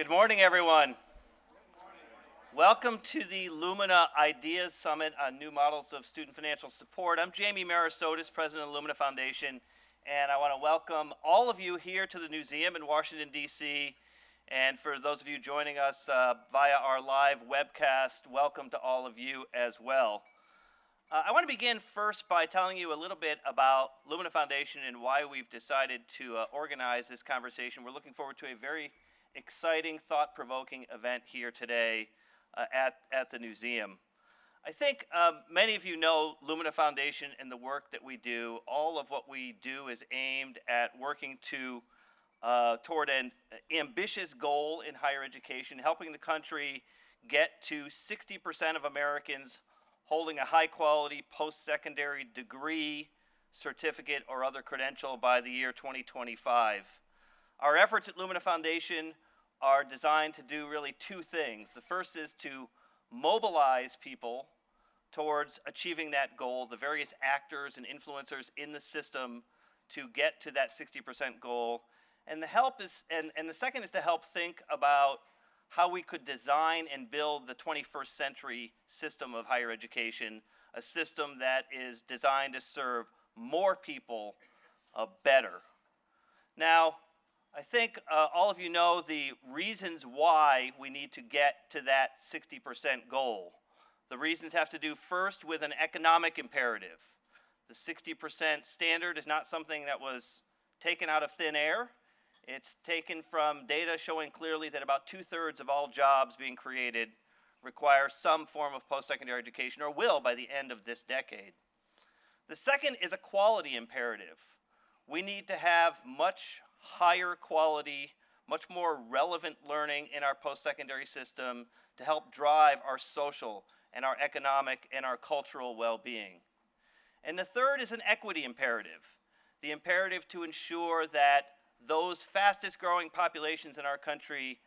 Good morning, everyone. Welcome to the Lumina Ideas Summit on New Models of Student Financial Support. I'm Jamie Merisotis, President of Lumina Foundation, and I want to welcome all of you here to the museum in Washington, D.C., and for those of you joining us via our live webcast, welcome to all of you as well. I want to begin first by telling you a little bit about Lumina Foundation and why we've decided to organize this conversation. We're looking forward to a very exciting, thought-provoking event here today at the museum. I think many of you know Lumina Foundation and the work that we do. All of what we do is aimed at working toward an ambitious goal in higher education, helping the country get to 60% of Americans holding a high-quality post-secondary degree, certificate, or other credential by the year 2025. Our efforts at Lumina Foundation are designed to do really two things. The first is to mobilize people towards achieving that goal, the various actors and influencers in the system to get to that 60% goal. And the second is to help think about how we could design and build the 21st century system of higher education, a system that is designed to serve more people better. Now, I think all of you know the reasons why we need to get to that 60% goal. The reasons have to do first with an economic imperative. The 60% standard is not something that was taken out of thin air. It's taken from data showing clearly that about 2/3 of all jobs being created require some form of post-secondary education, or will by the end of this decade. The second is a quality imperative. We need to have much higher quality, much more relevant learning in our post-secondary system to help drive our social and our economic and our cultural well-being. And the third is an equity imperative, the imperative to ensure that those fastest growing populations in our country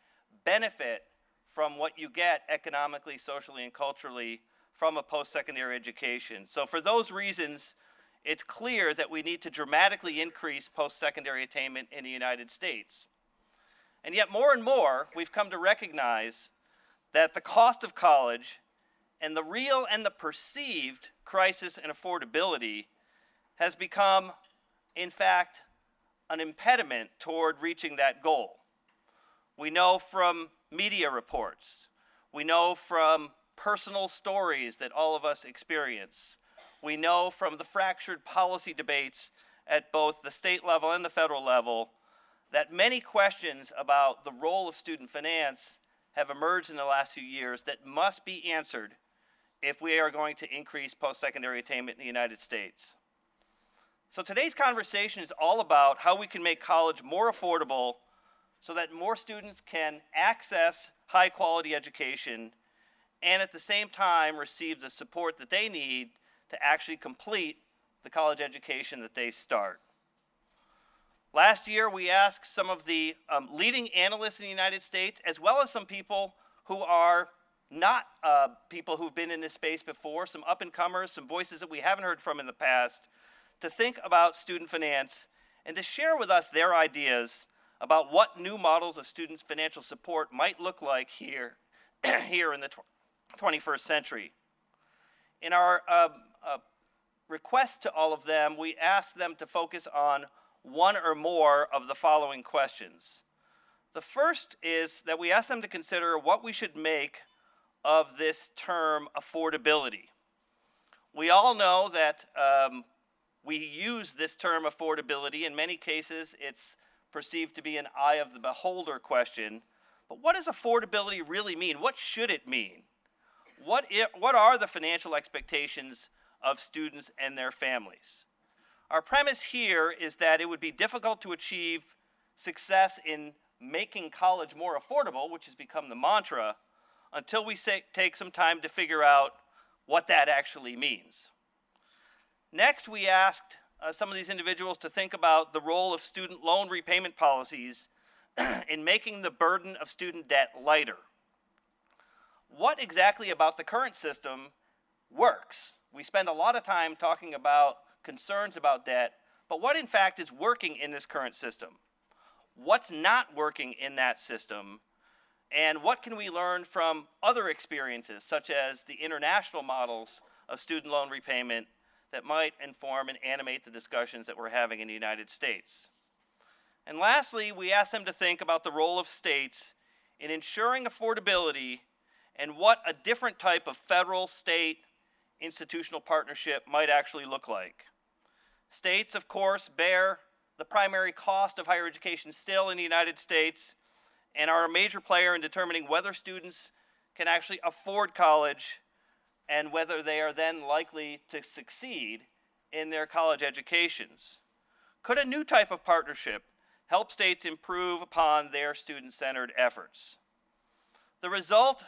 benefit from what you get economically, socially, and culturally from a post-secondary education. So for those reasons, it's clear that we need to dramatically increase post-secondary attainment in the United States. And yet more and more, we've come to recognize that the cost of college and the real and the perceived crisis in affordability has become, in fact, an impediment toward reaching that goal. We know from media reports, we know from personal stories that all of us experience, we know from the fractured policy debates at both the state level and the federal level that many questions about the role of student finance have emerged in the last few years that must be answered if we are going to increase post-secondary attainment in the United States. So today's conversation is all about how we can make college more affordable so that more students can access high-quality education and at the same time receive the support that they need to actually complete the college education that they start. Last year, we asked some of the leading analysts in the United States, as well as some people who are not people who've been in this space before, some up-and-comers, some voices that we haven't heard from in the past, to think about student finance and to share with us their ideas about what new models of students' financial support might look like here in the 21st century. In our request to all of them, we asked them to focus on one or more of the following questions. The first is that we asked them to consider what we should make of this term affordability. We all know that we use this term affordability. In many cases, it's perceived to be an eye of the beholder question. But what does affordability really mean? What should it mean? What are the financial expectations of students and their families? Our premise here is that it would be difficult to achieve success in making college more affordable, which has become the mantra, until we take some time to figure out what that actually means. Next, we asked some of these individuals to think about the role of student loan repayment policies in making the burden of student debt lighter. What exactly about the current system works? We spend a lot of time talking about concerns about debt, but what in fact is working in this current system? What's not working in that system? And what can we learn from other experiences, such as the international models of student loan repayment that might inform and animate the discussions that we're having in the United States? And lastly, we asked them to think about the role of states in ensuring affordability and what a different type of federal-state institutional partnership might actually look like. States, of course, bear the primary cost of higher education still in the United States and are a major player in determining whether students can actually afford college and whether they are then likely to succeed in their college educations. Could a new type of partnership help states improve upon their student-centered efforts? The result,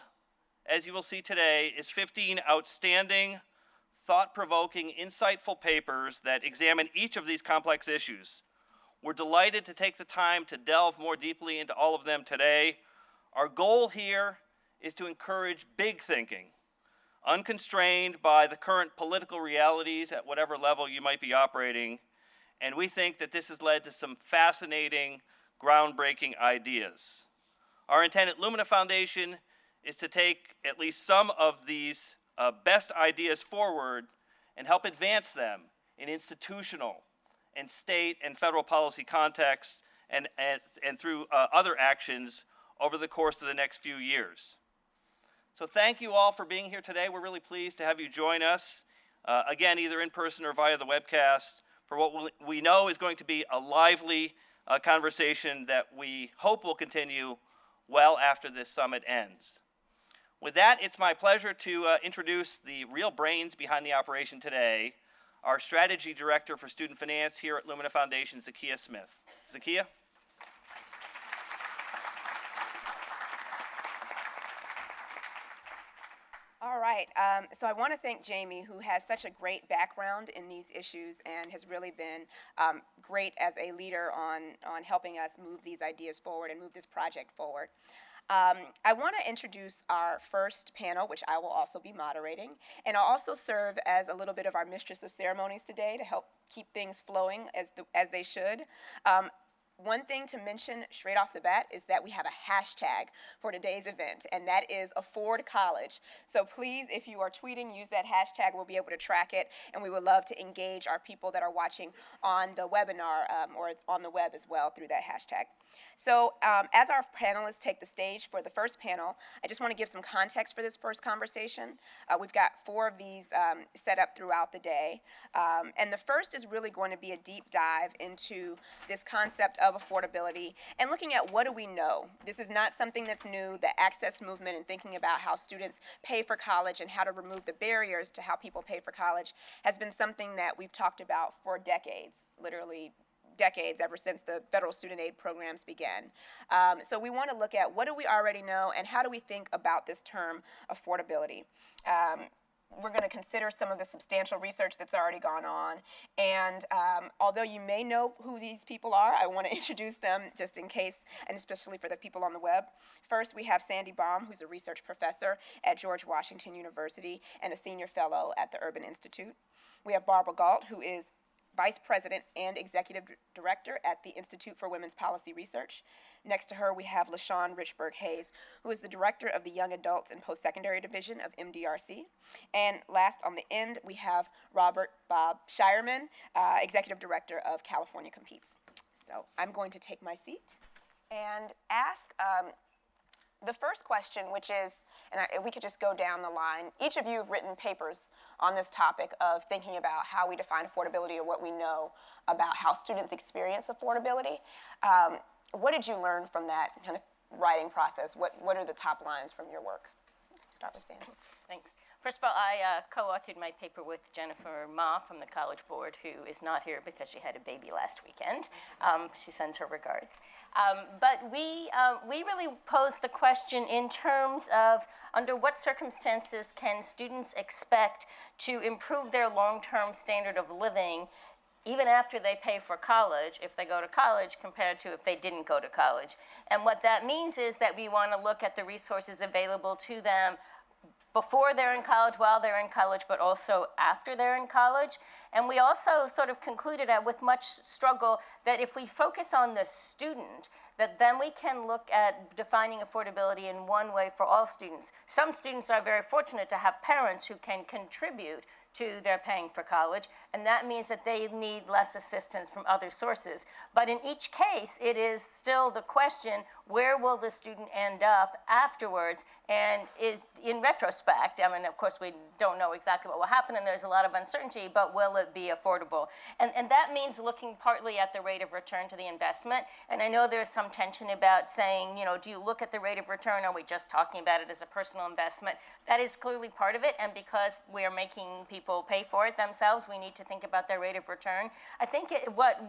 as you will see today, is 15 outstanding, thought-provoking, insightful papers that examine each of these complex issues. We're delighted to take the time to delve more deeply into all of them today. Our goal here is to encourage big thinking, unconstrained by the current political realities at whatever level you might be operating, and we think that this has led to some fascinating, groundbreaking ideas. Our intent at Lumina Foundation is to take at least some of these best ideas forward and help advance them in institutional and state and federal policy contexts and through other actions over the course of the next few years. So thank you all for being here today. We're really pleased to have you join us, again, either in person or via the webcast, for what we know is going to be a lively conversation that we hope will continue well after this summit ends. With that, it's my pleasure to introduce the real brains behind the operation today, our Strategy Director for Student Finance here at Lumina Foundation, Zakiya Smith. Zakiya? All right, so I want to thank Jamie, who has such a great background in these issues and has really been great as a leader on helping us move these ideas forward and move this project forward. I want to introduce our first panel, which I will also be moderating, and I'll also serve as a little bit of our mistress of ceremonies today to help keep things flowing as they should. One thing to mention straight off the bat is that we have a hashtag for today's event, and that is Afford College. So please, if you are tweeting, use that hashtag. We'll be able to track it, and we would love to engage our people that are watching on the webinar or on the web as well through that hashtag. So as our panelists take the stage for the first panel, I just want to give some context for this first conversation. We've got 4 of these set up throughout the day. And the first is really going to be a deep dive into this concept of affordability and looking at what do we know. This is not something that's new. The access movement and thinking about how students pay for college and how to remove the barriers to how people pay for college has been something that we've talked about for decades, literally decades, ever since the federal student aid programs began. So we want to look at what do we already know and how do we think about this term affordability. We're going to consider some of the substantial research that's already gone on. And although you may know who these people are, I want to introduce them just in case, and especially for the people on the web. First, we have Sandy Baum, who's a research professor at George Washington University and a senior fellow at the Urban Institute. We have Barbara Galt, who is Vice President and Executive Director at the Institute for Women's Policy Research. Next to her, we have LaShawn Richburg-Hayes, who is the Director of the Young Adults and Post-Secondary Division of MDRC. And last on the end, we have Robert Bob Shireman, Executive Director of California Competes. So I'm going to take my seat and ask the first question, which is, and we could just go down the line. Each of you have written papers on this topic of thinking about how we define affordability or what we know about how students experience affordability. What did you learn from that kind of writing process? What are the top lines from your work? Start with Sandy. Thanks. First of all, I co-authored my paper with Jennifer Ma from the College Board, who is not here because she had a baby last weekend. She sends her regards. But we really posed the question in terms of under what circumstances can students expect to improve their long-term standard of living even after they pay for college, if they go to college, compared to if they didn't go to college. And what that means is that we want to look at the resources available to them before they're in college, while they're in college, but also after they're in college. And we also sort of concluded with much struggle that if we focus on the student, that then we can look at defining affordability in one way for all students. Some students are very fortunate to have parents who can contribute to their paying for college, and that means that they need less assistance from other sources. But in each case, it is still the question, where will the student end up afterwards? And in retrospect, I mean, of course, we don't know exactly what will happen, and there's a lot of uncertainty, but will it be affordable? And that means looking partly at the rate of return to the investment. And I know there's some tension about saying, do you look at the rate of return? Are we just talking about it as a personal investment? That is clearly part of it, and because we are making people pay for it themselves, we need to think about their rate of return. I think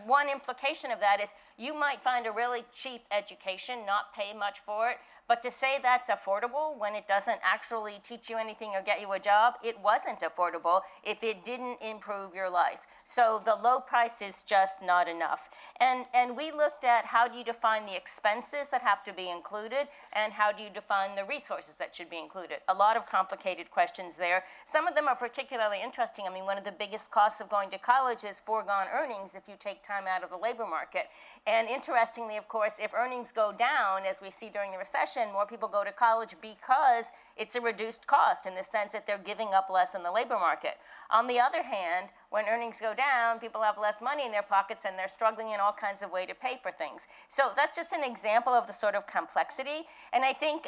one implication of that is you might find a really cheap education, not pay much for it, but to say that's affordable when it doesn't actually teach you anything or get you a job, it wasn't affordable if it didn't improve your life. So the low price is just not enough. And we looked at how do you define the expenses that have to be included and how do you define the resources that should be included. A lot of complicated questions there. Some of them are particularly interesting. I mean, one of the biggest costs of going to college is foregone earnings if you take time out of the labor market. And interestingly, of course, if earnings go down, as we see during the recession, more people go to college because it's a reduced cost in the sense that they're giving up less in the labor market. On the other hand, when earnings go down, people have less money in their pockets and they're struggling in all kinds of ways to pay for things. So that's just an example of the sort of complexity. And I think,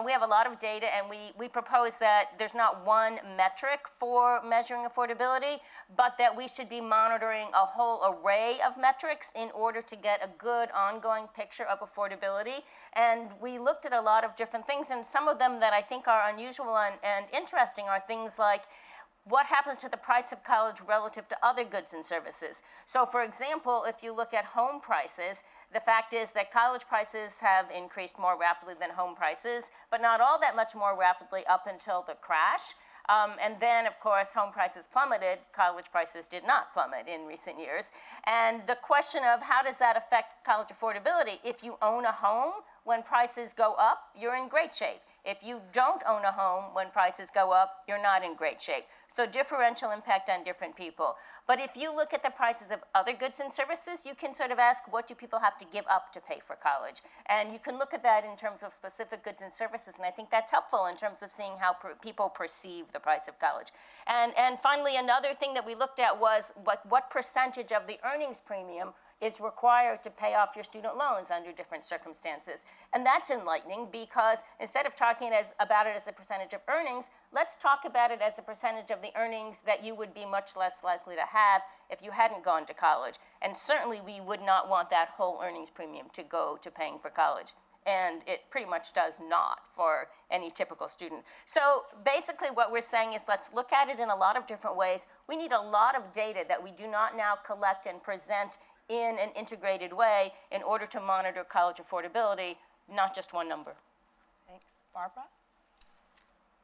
we have a lot of data, and we propose that there's not one metric for measuring affordability, but that we should be monitoring a whole array of metrics in order to get a good ongoing picture of affordability. And we looked at a lot of different things, and some of them that I think are unusual and interesting are things like, what happens to the price of college relative to other goods and services? So for example, if you look at home prices, the fact is that college prices have increased more rapidly than home prices, but not all that much more rapidly up until the crash. And then, of course, home prices plummeted. College prices did not plummet in recent years. And the question of how does that affect college affordability? If you own a home, when prices go up, you're in great shape. If you don't own a home, when prices go up, you're not in great shape. So differential impact on different people. But if you look at the prices of other goods and services, you can sort of ask, what do people have to give up to pay for college? And you can look at that in terms of specific goods and services, and I think that's helpful in terms of seeing how people perceive the price of college. And finally, another thing that we looked at was what percentage of the earnings premium is required to pay off your student loans under different circumstances. And that's enlightening because instead of talking about it as a percentage of earnings, let's talk about it as a percentage of the earnings that you would be much less likely to have if you hadn't gone to college. And certainly we would not want that whole earnings premium to go to paying for college. And it pretty much does not for any typical student. So basically what we're saying is let's look at it in a lot of different ways. We need a lot of data that we do not now collect and present in an integrated way in order to monitor college affordability, not just one number. Thanks. Barbara?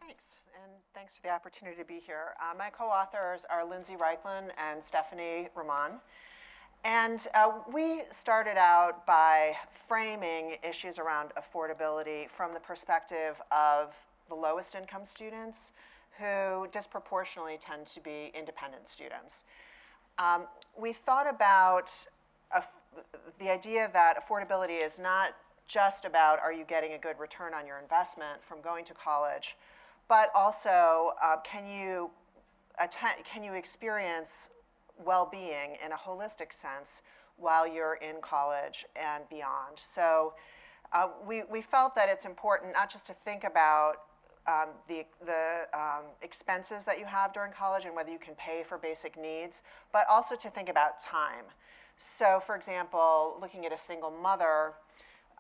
Thanks, and thanks for the opportunity to be here. My co-authors are Lindsay Reichlin and Stephanie Rahman. And we started out by framing issues around affordability from the perspective of the lowest income students who disproportionately tend to be independent students. We thought about the idea that affordability is not just about are you getting a good return on your investment from going to college, but also can you experience well-being in a holistic sense while you're in college and beyond. So we felt that it's important not just to think about the expenses that you have during college and whether you can pay for basic needs, but also to think about time. So for example, looking at a single mother,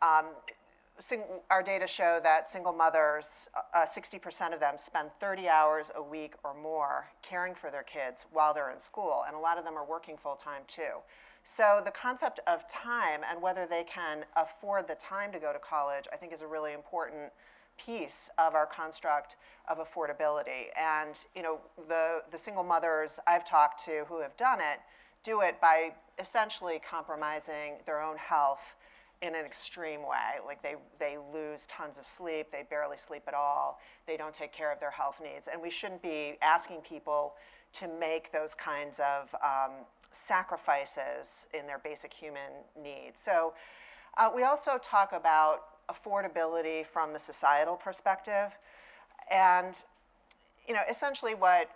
our data show that single mothers, 60% of them spend 30 hours a week or more caring for their kids while they're in school, and a lot of them are working full-time too. So the concept of time and whether they can afford the time to go to college, I think is a really important piece of our construct of affordability. And the single mothers I've talked to who have done it do it by essentially compromising their own health in an extreme way. Like they lose tons of sleep, they barely sleep at all, they don't take care of their health needs. And we shouldn't be asking people to make those kinds of sacrifices in their basic human needs. So we also talk about affordability from the societal perspective. And essentially what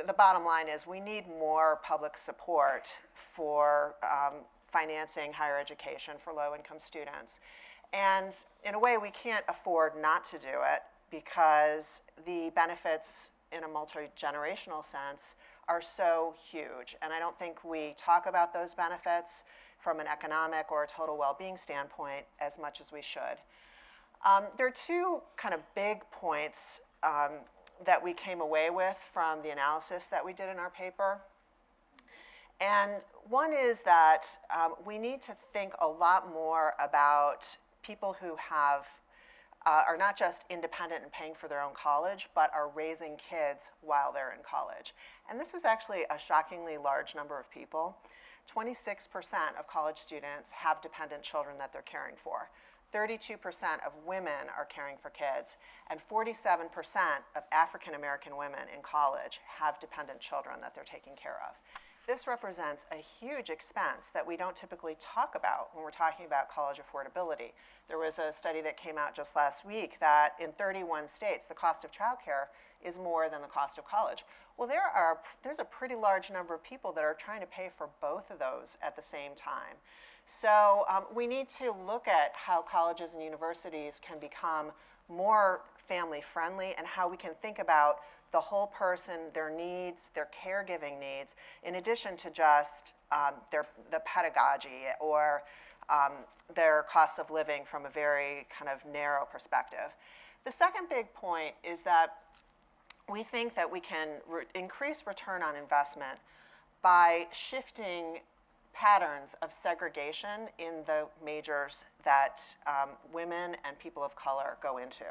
the bottom line is, we need more public support for financing higher education for low-income students. And in a way, we can't afford not to do it because the benefits in a multi-generational sense are so huge. And I don't think we talk about those benefits from an economic or a total well-being standpoint as much as we should. There are two kind of big points that we came away with from the analysis that we did in our paper. And one is that we need to think a lot more about people who are not just independent and paying for their own college, but are raising kids while they're in college. And this is actually a shockingly large number of people. 26% of college students have dependent children that they're caring for. 32% of women are caring for kids, and 47% of African American women in college have dependent children that they're taking care of. This represents a huge expense that we don't typically talk about when we're talking about college affordability. There was a study that came out just last week that in 31 states, the cost of childcare is more than the cost of college. Well, there's a pretty large number of people that are trying to pay for both of those at the same time. So we need to look at how colleges and universities can become more family friendly and how we can think about the whole person, their needs, their caregiving needs, in addition to just the pedagogy or their cost of living from a very kind of narrow perspective. The second big point is that we think that we can increase return on investment by shifting patterns of segregation in the majors that women and people of color go into.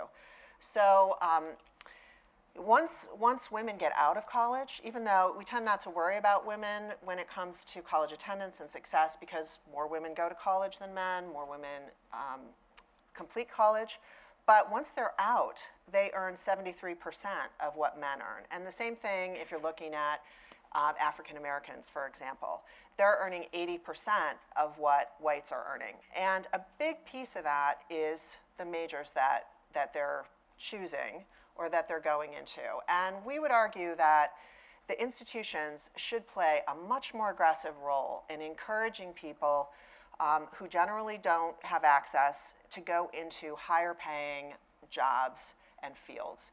So once women get out of college, even though we tend not to worry about women when it comes to college attendance and success because more women go to college than men, more women complete college, but once they're out, they earn 73% of what men earn. And the same thing if you're looking at African Americans, for example. They're earning 80% of what whites are earning. And a big piece of that is the majors that they're choosing or that they're going into. And we would argue that the institutions should play a much more aggressive role in encouraging people who generally don't have access to go into higher paying jobs and fields.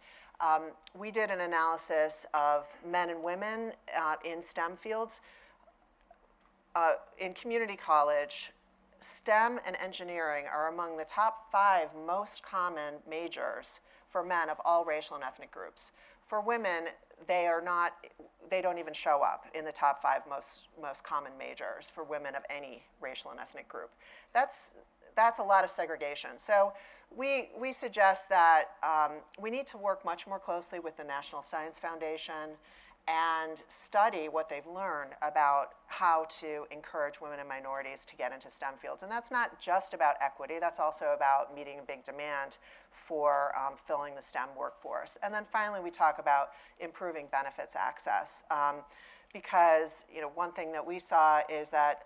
We did an analysis of men and women in STEM fields. In community college, STEM and engineering are among the top 5 most common majors for men of all racial and ethnic groups. For women, they don't even show up in the top 5 most common majors for women of any racial and ethnic group. That's a lot of segregation. So we suggest that we need to work much more closely with the National Science Foundation and study what they've learned about how to encourage women and minorities to get into STEM fields. And that's not just about equity, that's also about meeting a big demand for filling the STEM workforce. And then finally, we talk about improving benefits access. Because one thing that we saw is that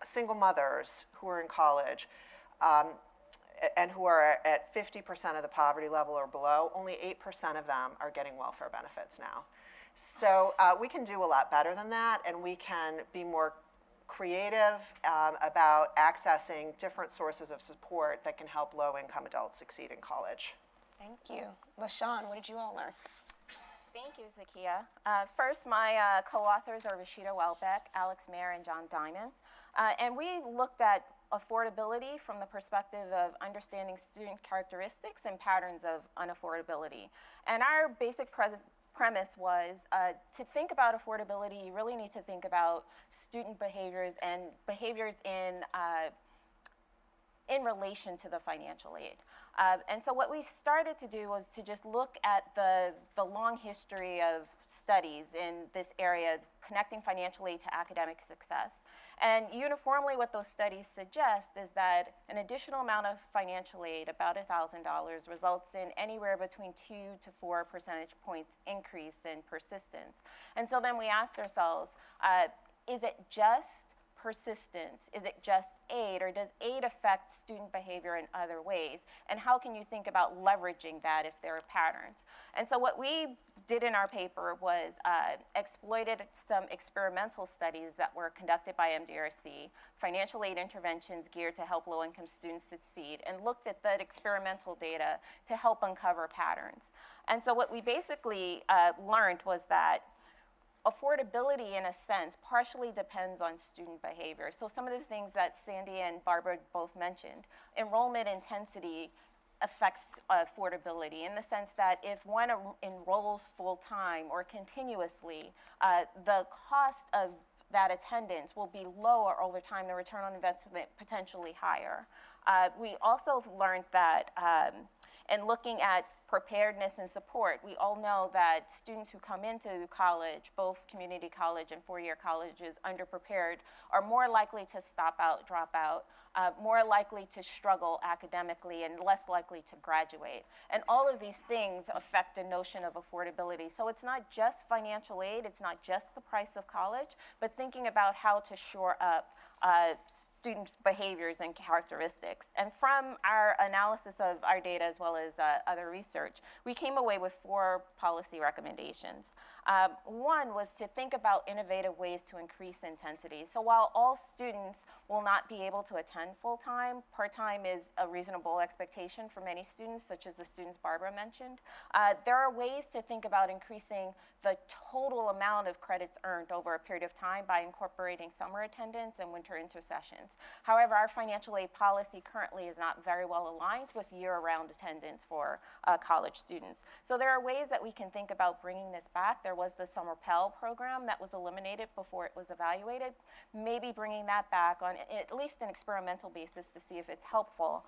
single mothers who are in college and who are at 50% of the poverty level or below, only 8% of them are getting welfare benefits now. So we can do a lot better than that, and we can be more creative about accessing different sources of support that can help low-income adults succeed in college. Thank you. LaShawn, what did you all learn? Thank you, Zakia. First, my co-authors are Rashida Welbeck, Alex Mayer, and John Diamond. And we looked at affordability from the perspective of understanding student characteristics and patterns of unaffordability. And our basic premise was to think about affordability, you really need to think about student behaviors and behaviors in relation to the financial aid. And so what we started to do was to just look at the long history of studies in this area, connecting financial aid to academic success. And uniformly, what those studies suggest is that an additional amount of financial aid, about $1,000, results in anywhere between 2 to 4 percentage points increase in persistence. And so then we asked ourselves, is it just persistence? Is it just aid, or does aid affect student behavior in other ways? And how can you think about leveraging that if there are patterns? And so what we did in our paper was exploited some experimental studies that were conducted by MDRC, financial aid interventions geared to help low-income students succeed, and looked at that experimental data to help uncover patterns. And so what we basically learned was that affordability, in a sense, partially depends on student behavior. So some of the things that Sandy and Barbara both mentioned, enrollment intensity affects affordability in the sense that if one enrolls full-time or continuously, the cost of that attendance will be lower over time, the return on investment potentially higher. We also learned that in looking at preparedness and support, we all know that students who come into college, both community college and four-year colleges, underprepared, are more likely to stop out, drop out, more likely to struggle academically, and less likely to graduate. And all of these things affect the notion of affordability. So it's not just financial aid, it's not just the price of college, but thinking about how to shore up students' behaviors and characteristics. And from our analysis of our data as well as other research, we came away with 4 policy recommendations. One was to think about innovative ways to increase intensity. So while all students will not be able to attend full-time, part-time is a reasonable expectation for many students, such as the students Barbara mentioned. There are ways to think about increasing the total amount of credits earned over a period of time by incorporating summer attendance and winter intersessions. However, our financial aid policy currently is not very well aligned with year-round attendance for college students. So there are ways that we can think about bringing this back. There was the Summer Pell program that was eliminated before it was evaluated. Maybe bringing that back on at least an experimental basis to see if it's helpful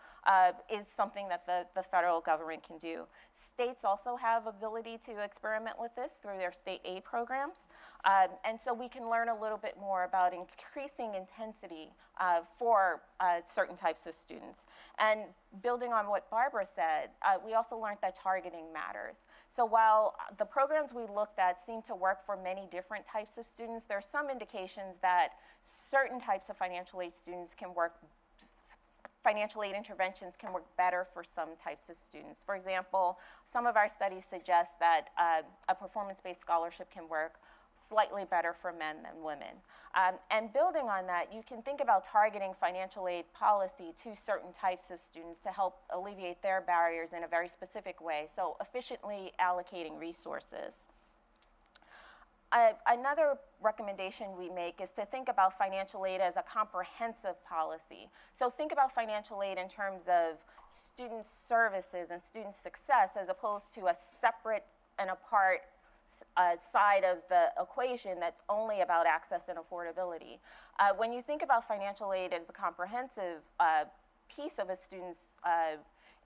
is something that the federal government can do. States also have ability to experiment with this through their state aid programs. And so we can learn a little bit more about increasing intensity for certain types of students. And building on what Barbara said, we also learned that targeting matters. So while the programs we looked at seem to work for many different types of students, there are some indications that certain types of financial aid students can work financial aid interventions can work better for some types of students. For example, some of our studies suggest that a performance-based scholarship can work slightly better for men than women. And building on that, you can think about targeting financial aid policy to certain types of students to help alleviate their barriers in a very specific way, so efficiently allocating resources. Another recommendation we make is to think about financial aid as a comprehensive policy. So think about financial aid in terms of student services and student success as opposed to a separate and apart side of the equation that's only about access and affordability. When you think about financial aid as a comprehensive piece of a student's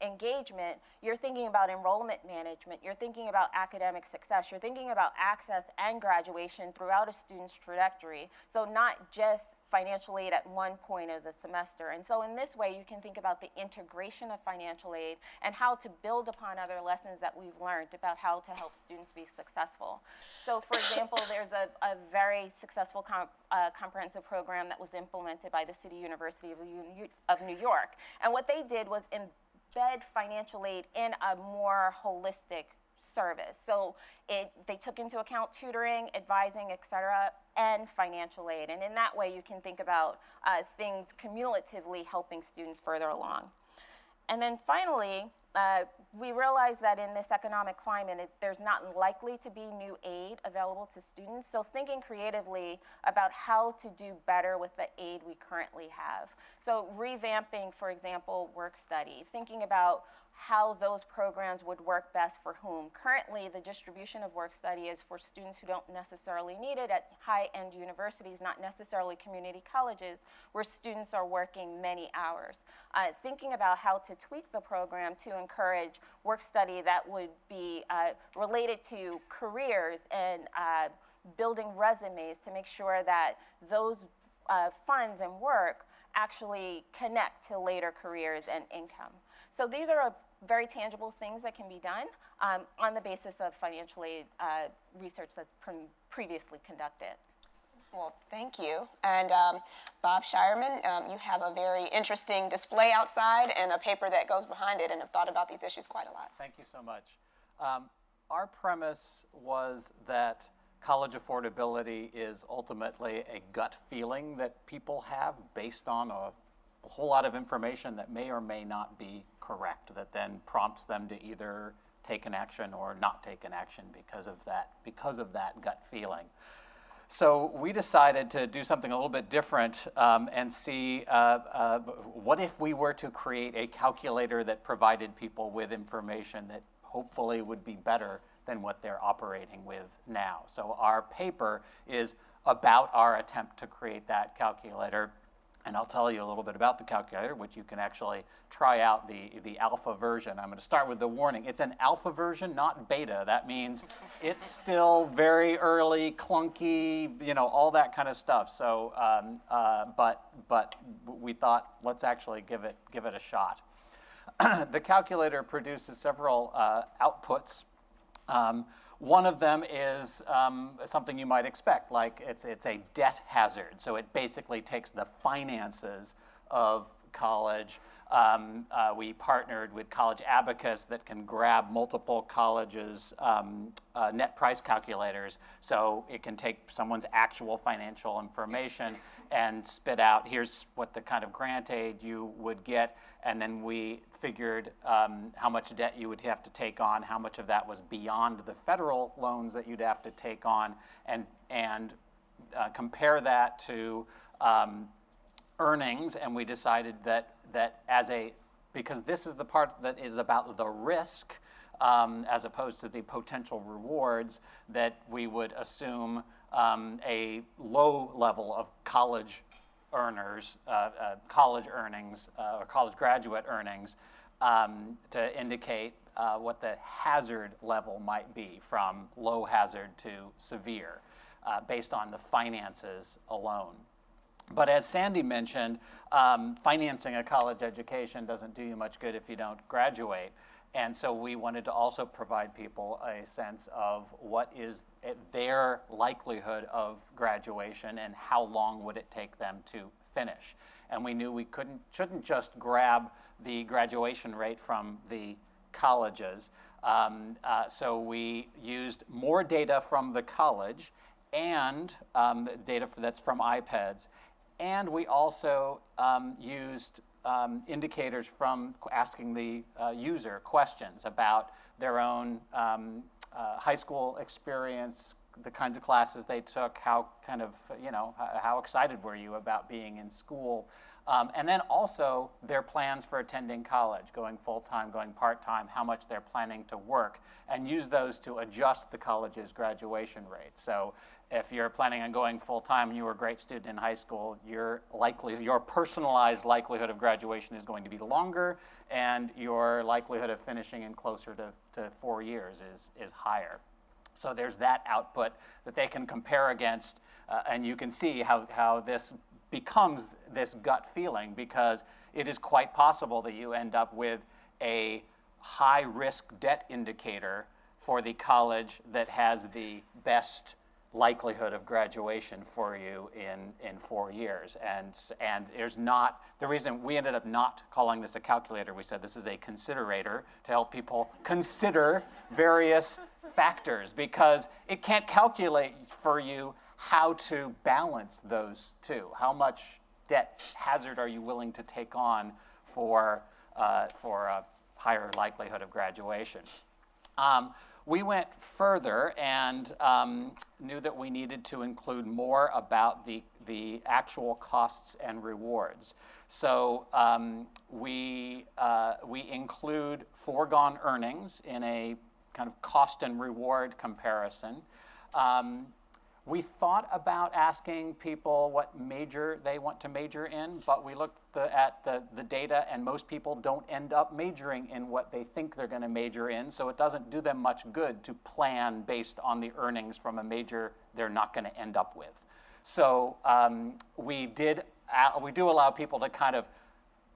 engagement, you're thinking about enrollment management, you're thinking about academic success, you're thinking about access and graduation throughout a student's trajectory. So not just financial aid at one point of the semester. And so in this way, you can think about the integration of financial aid and how to build upon other lessons that we've learned about how to help students be successful. So for example, there's a very successful comprehensive program that was implemented by the City University of New York. And what they did was embed financial aid in a more holistic service. So they took into account tutoring, advising, et cetera, and financial aid. And in that way, you can think about things cumulatively helping students further along. And then finally, we realize that in this economic climate, there's not likely to be new aid available to students. So thinking creatively about how to do better with the aid we currently have. So revamping, for example, work study, thinking about how those programs would work best for whom. Currently, the distribution of work study is for students who don't necessarily need it at high-end universities, not necessarily community colleges, where students are working many hours. Thinking about how to tweak the program to encourage work study that would be related to careers and building resumes to make sure that those funds and work actually connect to later careers and income. So these are very tangible things that can be done on the basis of financial aid research that's previously conducted. Well, thank you. And Bob Shireman, you have a very interesting display outside and a paper that goes behind it, and have thought about these issues quite a lot. Thank you so much. Our premise was that college affordability is ultimately a gut feeling that people have based on a whole lot of information that may or may not be correct, that then prompts them to either take an action or not take an action because of that gut feeling. So we decided to do something a little bit different and see what if we were to create a calculator that provided people with information that hopefully would be better than what they're operating with now. So our paper is about our attempt to create that calculator. And I'll tell you a little bit about the calculator, which you can actually try out the alpha version. I'm going to start with the warning. It's an alpha version, not beta. That means it's still very early, clunky, all that kind of stuff. So, but we thought, let's actually give it a shot. The calculator produces several outputs. One of them is something you might expect, like it's a debt hazard. So it basically takes the finances of college. We partnered with College Abacus that can grab multiple colleges' net price calculators. So it can take someone's actual financial information and spit out, here's what the kind of grant aid you would get. And then we figured how much debt you would have to take on, how much of that was beyond the federal loans that you'd have to take on, and compare that to earnings. And we decided that because this is the part that is about the risk as opposed to the potential rewards, that we would assume a low level of college earnings, or college graduate earnings, to indicate what the hazard level might be from low hazard to severe, based on the finances alone. But as Sandy mentioned, financing a college education doesn't do you much good if you don't graduate. And so we wanted to also provide people a sense of what is their likelihood of graduation and how long would it take them to finish. And we knew we shouldn't just grab the graduation rate from the colleges. So we used more data from the college and data that's from iPads. And we also used indicators from asking the user questions about their own high school experience, the kinds of classes they took, how excited were you about being in school, and then also their plans for attending college, going full-time, going part-time, how much they're planning to work, and use those to adjust the college's graduation rate. So if you're planning on going full-time and you were a great student in high school, your personalized likelihood of graduation is going to be longer, and your likelihood of finishing in closer to 4 years is higher. So there's that output that they can compare against, and you can see how this becomes this gut feeling, because it is quite possible that you end up with a high-risk debt indicator for the college that has the best likelihood of graduation for you in 4 years. And there's not, the reason we ended up not calling this a calculator, we said this is a considerator to help people consider various factors, because it can't calculate for you how to balance those two. How much debt hazard are you willing to take on for a higher likelihood of graduation? We went further and knew that we needed to include more about the actual costs and rewards. So we include foregone earnings in a kind of cost and reward comparison. We thought about asking people what major they want to major in, but we looked at the data, and most people don't end up majoring in what they think they're going to major in, so it doesn't do them much good to plan based on the earnings from a major they're not going to end up with. So we do allow people to kind of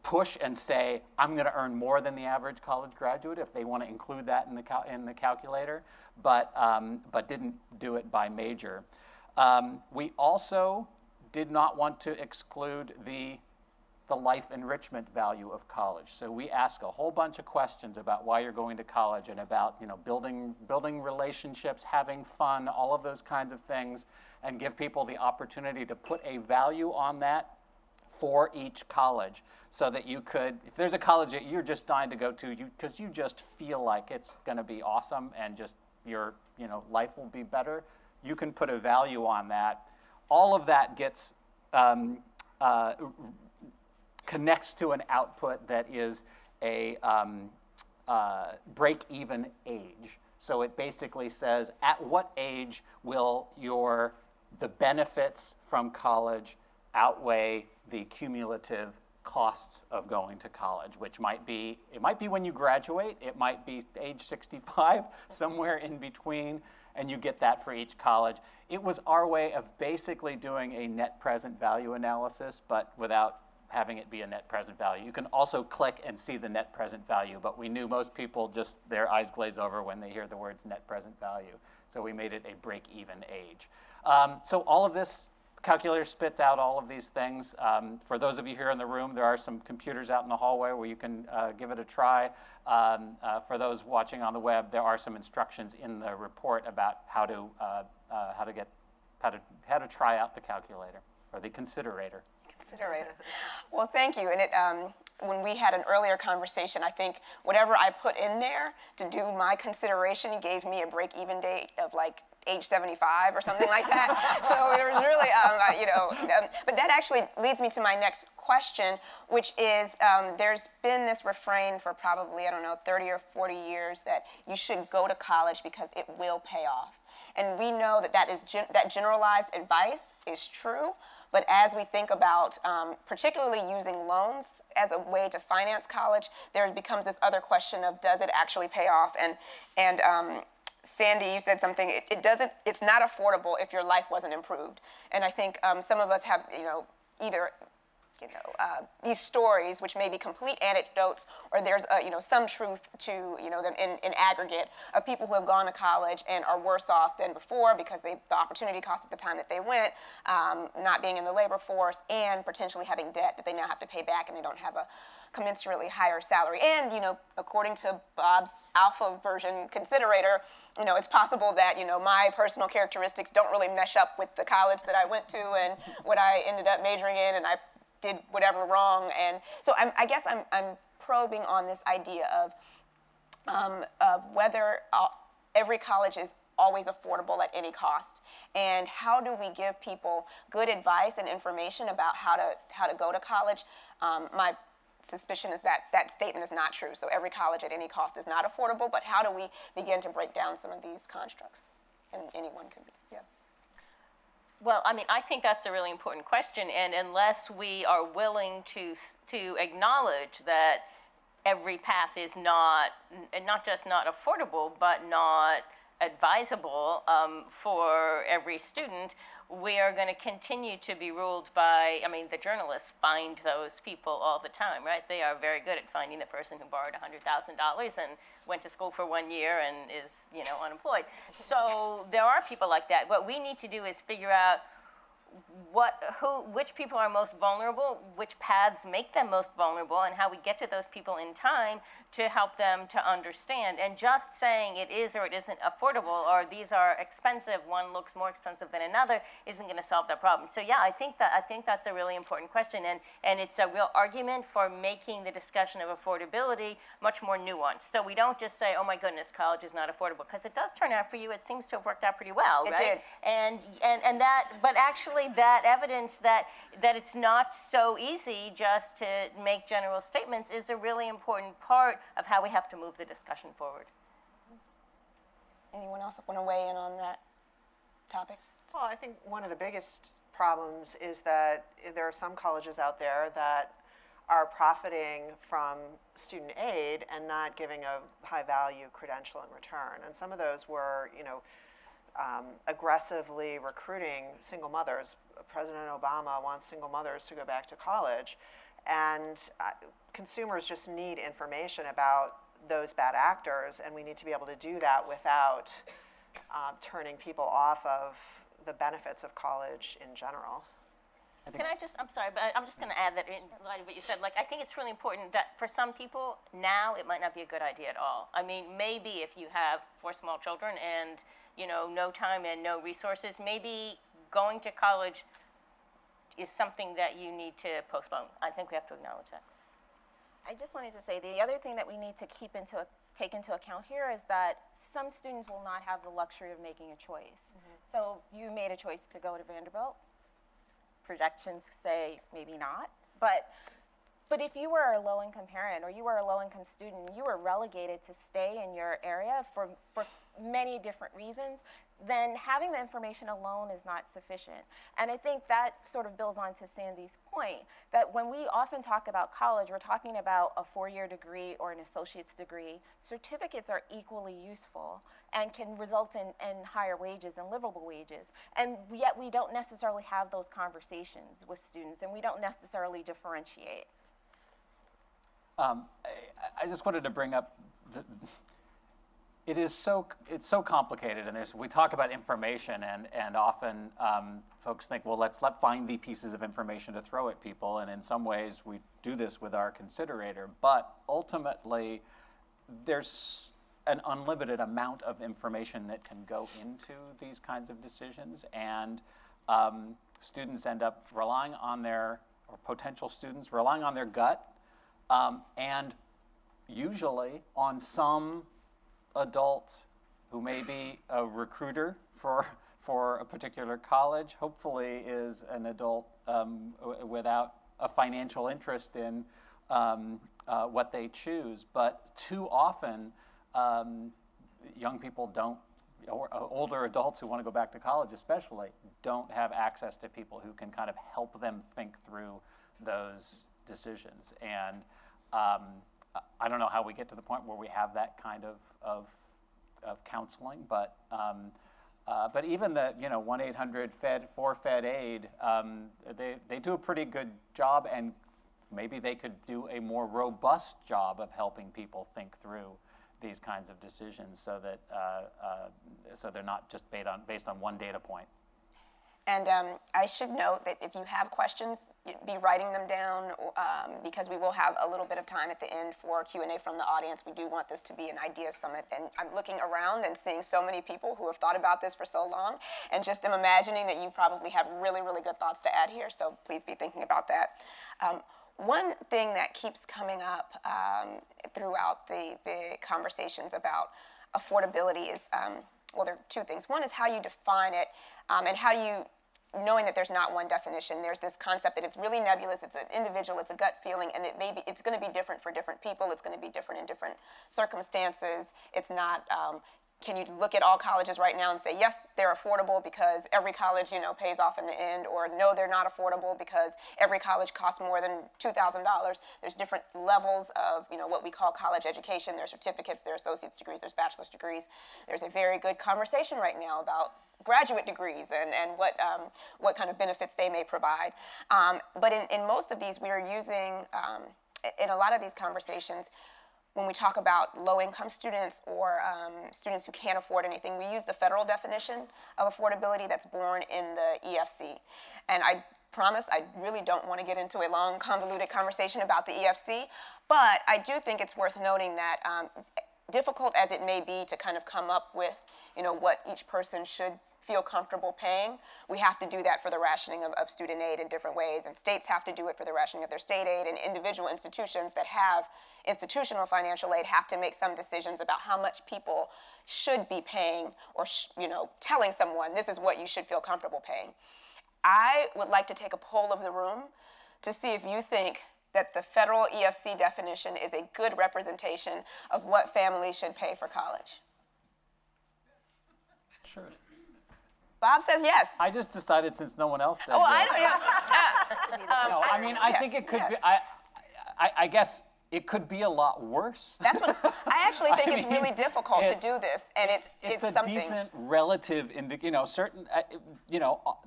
push and say, I'm going to earn more than the average college graduate if they want to include that in the calculator, but didn't do it by major. We also did not want to exclude the life enrichment value of college. So we ask a whole bunch of questions about why you're going to college and about building relationships, having fun, all of those kinds of things, and give people the opportunity to put a value on that for each college, so that you could, if there's a college that you're just dying to go to because you just feel like it's going to be awesome and just your life will be better, you can put a value on that. All of that gets connects to an output that is a break-even age. So it basically says, at what age will the benefits from college outweigh the cumulative costs of going to college, which might be when you graduate, it might be age 65, somewhere in between, and you get that for each college. It was our way of basically doing a net present value analysis, but without having it be a net present value. You can also click and see the net present value, but we knew most people just, their eyes glaze over when they hear the words net present value. So we made it a break-even age. So all of this calculator spits out all of these things. For those of you here in the room, there are some computers out in the hallway where you can give it a try. For those watching on the web, there are some instructions in the report about how to try out the calculator or the considerator. Well, thank you. And when we had an earlier conversation, I think whatever I put in there to do my consideration gave me a break-even date of like age 75 or something like that. So it was really, but that actually leads me to my next question, which is there's been this refrain for probably, 30 or 40 years that you should go to college because it will pay off. And we know that generalized advice is true. But as we think about particularly using loans as a way to finance college, there becomes this other question of, does it actually pay off? And Sandy, you said something, it's not affordable if your life wasn't improved. And I think some of us have, either these stories, which may be complete anecdotes, or there's some truth to them in aggregate, of people who have gone to college and are worse off than before because the opportunity cost at the time that they went, not being in the labor force, and potentially having debt that they now have to pay back, and they don't have a commensurately higher salary. And according to Bob's alpha version considerator, it's possible that my personal characteristics don't really mesh up with the college that I went to and what I ended up majoring in, and I did whatever wrong. And so I guess I'm probing on this idea of whether every college is always affordable at any cost, and how do we give people good advice and information about how to go to college. My suspicion is that statement is not true. So every college at any cost is not affordable, but how do we begin to break down some of these constructs? And anyone can, yeah. Well, I think that's a really important question, and unless we are willing to acknowledge that every path is not just not affordable, but not advisable for every student, we are going to continue to be ruled by, the journalists find those people all the time, right? They are very good at finding the person who borrowed $100,000 and went to school for 1 year and is, unemployed. So there are people like that. What we need to do is figure out which people are most vulnerable, which paths make them most vulnerable, and how we get to those people in time to help them to understand. And just saying it is or it isn't affordable, or these are expensive, one looks more expensive than another, isn't going to solve that problem. So yeah, I think that's a really important question, and it's a real argument for making the discussion of affordability much more nuanced. So we don't just say, oh my goodness, college is not affordable, because it does turn out for you, it seems to have worked out pretty well, right? It did. And that, but actually that evidence that it's not so easy just to make general statements is a really important part of how we have to move the discussion forward. Anyone else want to weigh in on that topic? Well, I think one of the biggest problems is that there are some colleges out there that are profiting from student aid and not giving a high-value credential in return. And some of those were, aggressively recruiting single mothers. President Obama wants single mothers to go back to college. And consumers just need information about those bad actors, and we need to be able to do that without turning people off of the benefits of college in general. I'm sorry, but I'm just going to add that in light of what you said, I think it's really important that for some people, now it might not be a good idea at all. I mean, maybe if you have 4 small children and, no time and no resources, maybe going to college is something that you need to postpone. I think we have to acknowledge that. I just wanted to say the other thing that we need to take into account here is that some students will not have the luxury of making a choice. So you made a choice to go to Vanderbilt. Projections say maybe not, but if you were a low-income parent or you were a low-income student, you were relegated to stay in your area for many different reasons, then having the information alone is not sufficient. And I think that sort of builds on to Sandy's point, that when we often talk about college, we're talking about a 4-year degree or an associate's degree. Certificates are equally useful and can result in higher wages and livable wages. And yet we don't necessarily have those conversations with students, and we don't necessarily differentiate. I just wanted to bring up it's so complicated, and we talk about information, and often folks think, well, let's find the pieces of information to throw at people, and in some ways we do this with our considerator, but ultimately there's an unlimited amount of information that can go into these kinds of decisions, and students end up relying on or potential students relying on their gut, and usually on some adult who may be a recruiter for a particular college, hopefully is an adult without a financial interest in what they choose. But too often, young people don't, or older adults who want to go back to college especially, don't have access to people who can kind of help them think through those decisions. And I don't know how we get to the point where we have that kind of counseling, but even the 1-800-FED-4-FED-AID, they do a pretty good job, and maybe they could do a more robust job of helping people think through these kinds of decisions, so that so they're not just based on one data point. And I should note that if you have questions, be writing them down, because we will have a little bit of time at the end for Q&A from the audience. We do want this to be an idea summit, and I'm looking around and seeing so many people who have thought about this for so long, and just am imagining that you probably have really, really good thoughts to add here, so please be thinking about that. One thing that keeps coming up throughout the conversations about affordability is, well, there are 2 things. One is how you define it, and how you, knowing that there's not one definition, there's this concept that it's really nebulous, it's an individual, it's a gut feeling, and it's going to be different for different people, it's going to be different in different circumstances. It's not, can you look at all colleges right now and say, yes, they're affordable because every college, pays off in the end, or no, they're not affordable because every college costs more than $2,000. There's different levels of, what we call college education. There's certificates, there's associate's degrees, there's bachelor's degrees. There's a very good conversation right now about graduate degrees and what kind of benefits they may provide. But in most of these, we are using, in a lot of these conversations, when we talk about low-income students or students who can't afford anything, we use the federal definition of affordability that's born in the EFC. And I promise I really don't want to get into a long, convoluted conversation about the EFC, but I do think it's worth noting that difficult as it may be to kind of come up with, what each person should feel comfortable paying, we have to do that for the rationing of student aid in different ways, and states have to do it for the rationing of their state aid, and individual institutions that have institutional financial aid have to make some decisions about how much people should be paying, or telling someone this is what you should feel comfortable paying. I would like to take a poll of the room to see if you think that the federal EFC definition is a good representation of what families should pay for college. Sure. Bob says yes. I just decided, since no one else said Oh, yes. I don't know. No, I mean, I think it could be. I guess it could be a lot worse. That's what I actually think. It's mean, really difficult to it's- do this, and It's a something. decent relative, certain,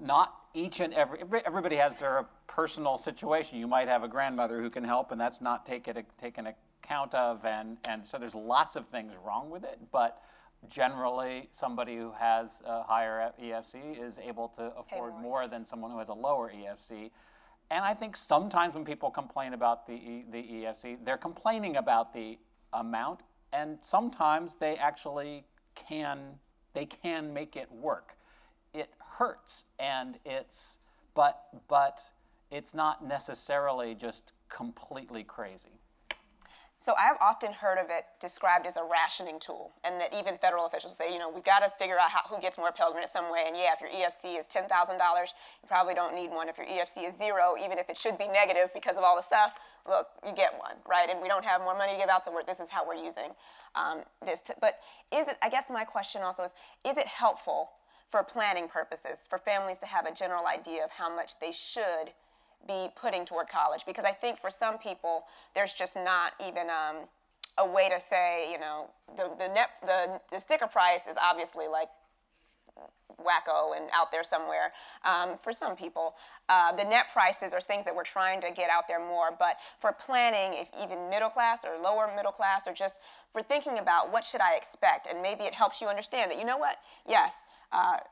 not each and everybody has their personal situation. You might have a grandmother who can help, and that's not taken account of, and so there's lots of things wrong with it, but generally somebody who has a higher EFC is able to afford more than someone who has a lower EFC. And I think sometimes when people complain about the EFC, they're complaining about the amount, and sometimes they actually can make it work. It hurts, and but it's not necessarily just completely crazy. So I've often heard of it described as a rationing tool, and that even federal officials say, we've got to figure out who gets more Pell Grant some way. And yeah, if your EFC is $10,000, you probably don't need one. If your EFC is zero, even if it should be negative because of all the stuff, look, you get one, right? And we don't have more money to give out, so this is how we're using this. But I guess my question also is it helpful for planning purposes for families to have a general idea of how much they should be putting toward college? Because I think for some people, there's just not even a way to say, the sticker price is obviously like wacko and out there somewhere for some people. The net prices are things that we're trying to get out there more, but for planning, if even middle class or lower middle class, or just for thinking about what should I expect, and maybe it helps you understand that, yes,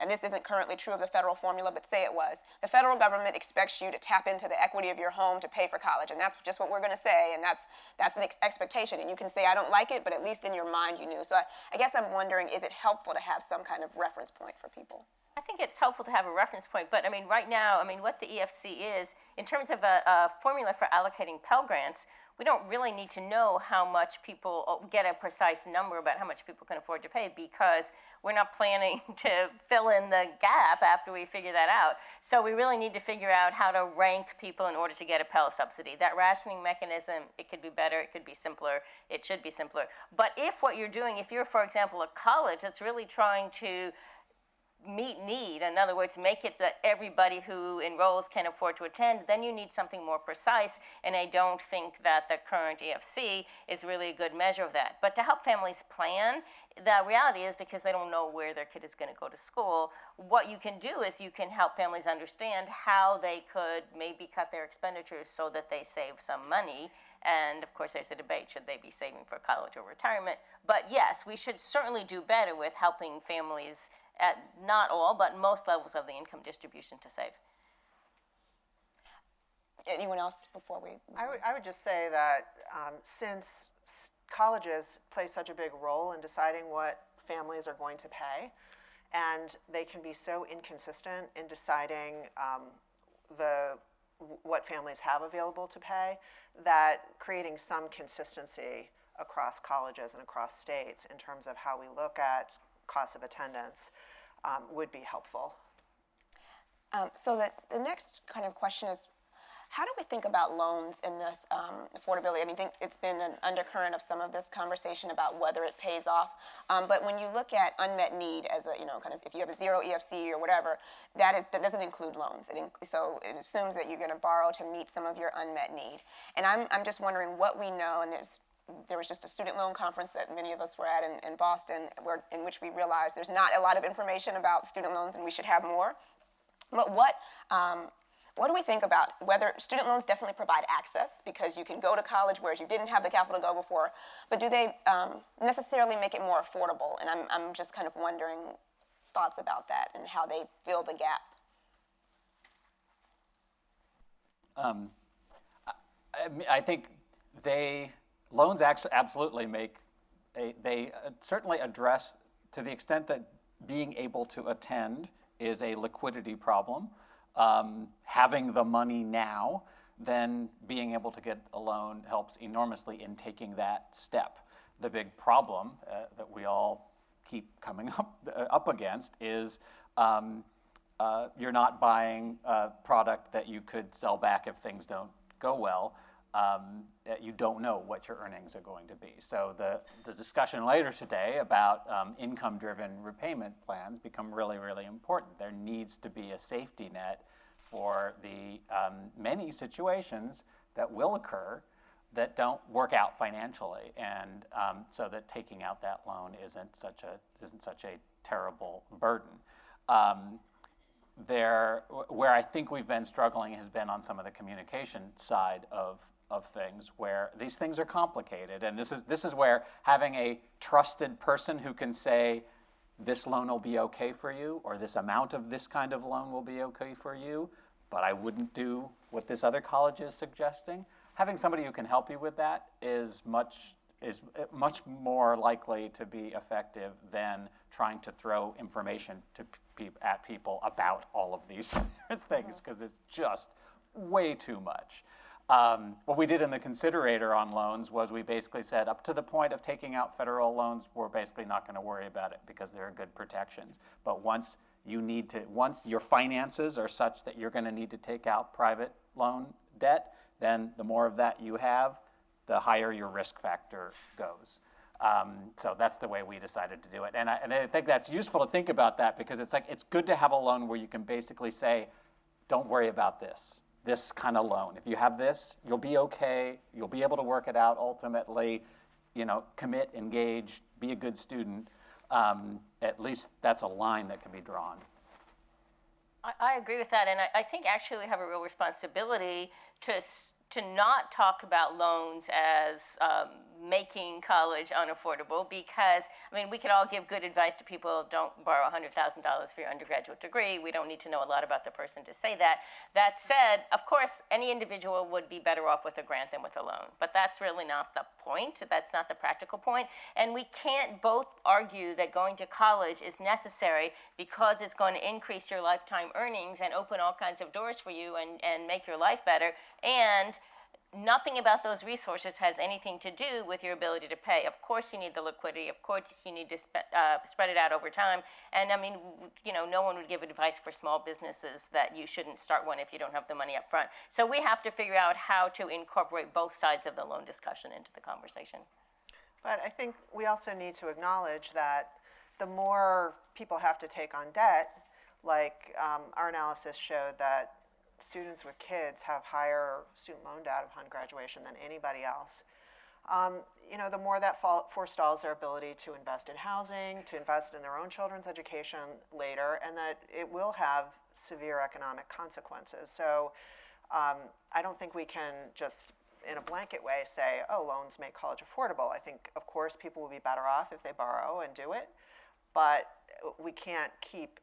and this isn't currently true of the federal formula, but say it was. The federal government expects you to tap into the equity of your home to pay for college, and that's just what we're going to say, and that's an expectation. And you can say, I don't like it, but at least in your mind you knew. So I guess I'm wondering, is it helpful to have some kind of reference point for people? I think it's helpful to have a reference point, but right now, what the EFC is, in terms of a formula for allocating Pell Grants, we don't really need to know how much people get a precise number about how much people can afford to pay, because we're not planning to fill in the gap after we figure that out. So we really need to figure out how to rank people in order to get a Pell subsidy. That rationing mechanism, it could be better, it could be simpler, it should be simpler. But if what you're doing, if you're, for example, a college that's really trying to meet need, in other words, make it that everybody who enrolls can afford to attend, then you need something more precise, and I don't think that the current EFC is really a good measure of that. But to help families plan, the reality is, because they don't know where their kid is going to go to school, what you can do is you can help families understand how they could maybe cut their expenditures so that they save some money. And of course, there's a debate, should they be saving for college or retirement? But yes, we should certainly do better with helping families at not all, but most levels of the income distribution to save. Anyone else before we? I would just say that since colleges play such a big role in deciding what families are going to pay, and they can be so inconsistent in deciding what families have available to pay, that creating some consistency across colleges and across states in terms of how we look at cost of attendance would be helpful. So the next kind of question is, how do we think about loans in this affordability? I think it's been an undercurrent of some of this conversation about whether it pays off. But when you look at unmet need as if you have a zero EFC or whatever, that doesn't include loans. So it assumes that you're going to borrow to meet some of your unmet need. And I'm just wondering what we know, and there was just a student loan conference that many of us were at in Boston, in which we realized there's not a lot of information about student loans, and we should have more. But what do we think about whether student loans definitely provide access, because you can go to college whereas you didn't have the capital to go before, but do they necessarily make it more affordable? And I'm just kind of wondering thoughts about that and how they fill the gap. I think loans actually absolutely they certainly address, to the extent that being able to attend is a liquidity problem. Having the money now, then being able to get a loan helps enormously in taking that step. The big problem that we all keep coming up against is you're not buying a product that you could sell back if things don't go well. You don't know what your earnings are going to be. So the discussion later today about income-driven repayment plans become really, really important. There needs to be a safety net for the many situations that will occur that don't work out financially, and so that taking out that loan isn't such a terrible burden. Where I think we've been struggling has been on some of the communication side of things, where these things are complicated, and this is where having a trusted person who can say, this loan will be okay for you, or this amount of this kind of loan will be okay for you, but I wouldn't do what this other college is suggesting. Having somebody who can help you with that is much more likely to be effective than trying to throw information at people about all of these things, because it's just way too much. What we did in the considerator on loans was we basically said, up to the point of taking out federal loans, we're basically not going to worry about it because there are good protections. But once your finances are such that you're going to need to take out private loan debt, then the more of that you have, the higher your risk factor goes. So that's the way we decided to do it. And I think that's useful to think about that, because it's good to have a loan where you can basically say, don't worry about this kind of loan. If you have this, you'll be okay. You'll be able to work it out ultimately. Commit, engage, be a good student. At least that's a line that can be drawn. I agree with that, and I think actually we have a real responsibility to not talk about loans as making college unaffordable, because, we could all give good advice to people: don't borrow $100,000 for your undergraduate degree. We don't need to know a lot about the person to say that. That said, of course, any individual would be better off with a grant than with a loan, but that's really not the point. That's not the practical point, and we can't both argue that going to college is necessary because it's going to increase your lifetime earnings and open all kinds of doors for you and make your life better, and nothing about those resources has anything to do with your ability to pay. Of course you need the liquidity. Of course you need to spread it out over time. And no one would give advice for small businesses that you shouldn't start one if you don't have the money up front. So we have to figure out how to incorporate both sides of the loan discussion into the conversation. But I think we also need to acknowledge that the more people have to take on debt, like our analysis showed that students with kids have higher student loan debt upon graduation than anybody else. The more that forestalls their ability to invest in housing, to invest in their own children's education later, and that it will have severe economic consequences. So I don't think we can just, in a blanket way, say, oh, loans make college affordable. I think, of course, people will be better off if they borrow and do it, but we can't keep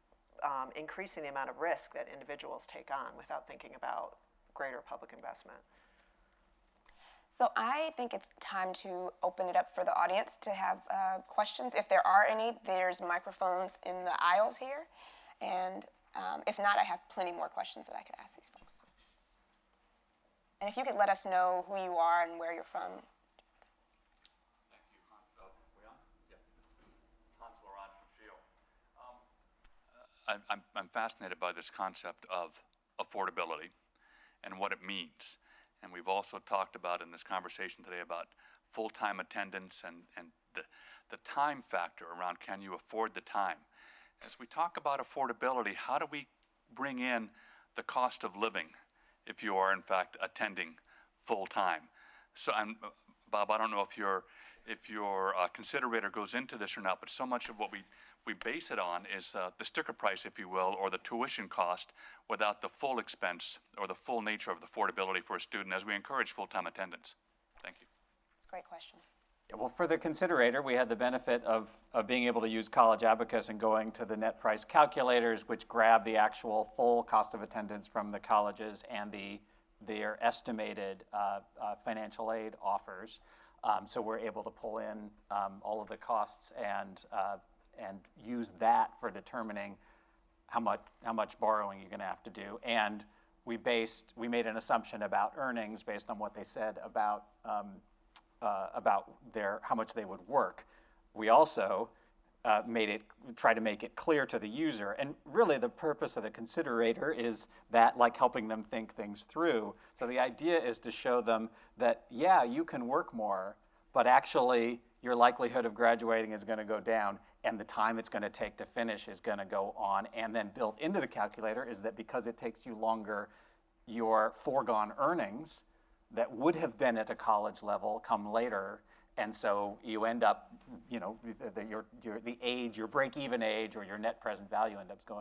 increasing the amount of risk that individuals take on without thinking about greater public investment. So I think it's time to open it up for the audience to have questions. If there are any, there's microphones in the aisles here. And if not, I have plenty more questions that I could ask these folks. And if you could let us know who you are and where you're from. I'm fascinated by this concept of affordability and what it means. And we've also talked about in this conversation today about full-time attendance and the time factor around, can you afford the time? As we talk about affordability, how do we bring in the cost of living if you are in fact attending full-time? So Bob, I don't know if your considerator goes into this or not, but so much of what we base it on is the sticker price, if you will, or the tuition cost, without the full expense or the full nature of the affordability for a student, as we encourage full-time attendance. Thank you. That's a great question. Yeah, well, for the considerator, we had the benefit of being able to use College Abacus and going to the net price calculators, which grab the actual full cost of attendance from the colleges and their estimated financial aid offers. So we're able to pull in all of the costs and use that for determining how much borrowing you're going to have to do. And we made an assumption about earnings based on what they said about how much they would work. We also try to make it clear to the user. And really the purpose of the considerator is that, like, helping them think things through. So the idea is to show them that, yeah, you can work more, but actually your likelihood of graduating is going to go down, and the time it's going to take to finish is going to go on. And then built into the calculator is that because it takes you longer, your foregone earnings that would have been at a college level come later. And so you end up, the age, your break-even age or your net present value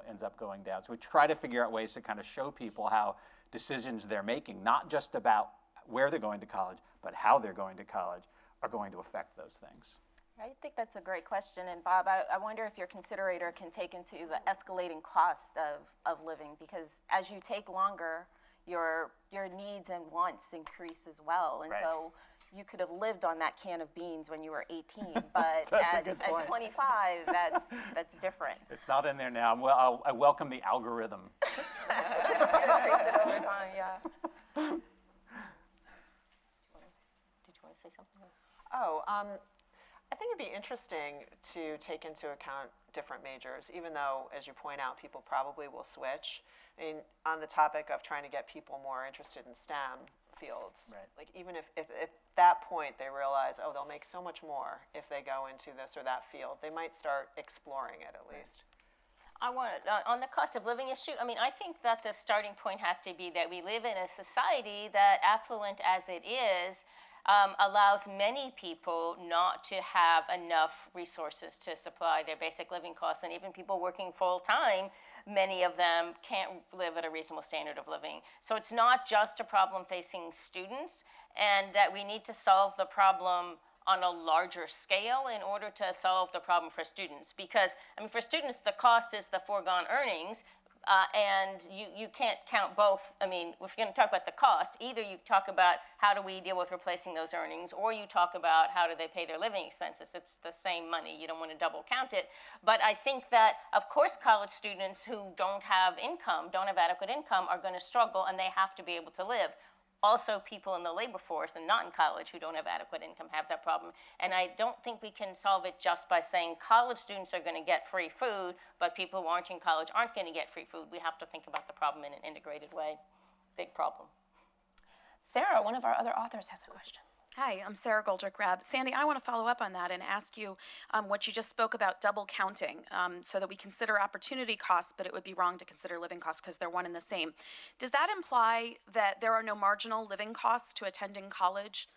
ends up going down. So we try to figure out ways to kind of show people how decisions they're making, not just about where they're going to college, but how they're going to college, are going to affect those things. I think that's a great question. And Bob, I wonder if your considerator can take into the escalating cost of living, because as you take longer, your needs and wants increase as well. And Right. so you could have lived on that can of beans when you were 18, but That's a at, good point. at 25, that's different. It's not in there now. Well, I welcome the algorithm. It's going to increase it over time, yeah. Did you want to say something? I think it'd be interesting to take into account different majors, even though, as you point out, people probably will switch. I mean, on the topic of trying to get people more interested in STEM fields, Right. like even if at that point they realize, oh, they'll make so much more if they go into this or that field, they might start exploring it at least. I want on the cost of living issue. I mean, I think that the starting point has to be that we live in a society that, affluent as it is, allows many people not to have enough resources to supply their basic living costs, and even people working full time, many of them can't live at a reasonable standard of living. So it's not just a problem facing students, and that we need to solve the problem on a larger scale in order to solve the problem for students. Because, I mean, for students, the cost is the foregone earnings, and you can't count both. I mean, if you're going to talk about the cost, either you talk about how do we deal with replacing those earnings, or you talk about how do they pay their living expenses. It's the same money. You don't want to double count it. But I think that, of course, college students who don't have adequate income, are going to struggle, and they have to be able to live. Also, people in the labor force and not in college who don't have adequate income have that problem. And I don't think we can solve it just by saying college students are going to get free food, but people who aren't in college aren't going to get free food. We have to think about the problem in an integrated way. Big problem. Sarah, one of our other authors, has a question. Hi, I'm Sarah Goldrick-Grab. Sandy, I want to follow up on that and ask you what you just spoke about double counting, so that we consider opportunity costs, but it would be wrong to consider living costs because they're one and the same. Does that imply that there are no marginal living costs to attending college?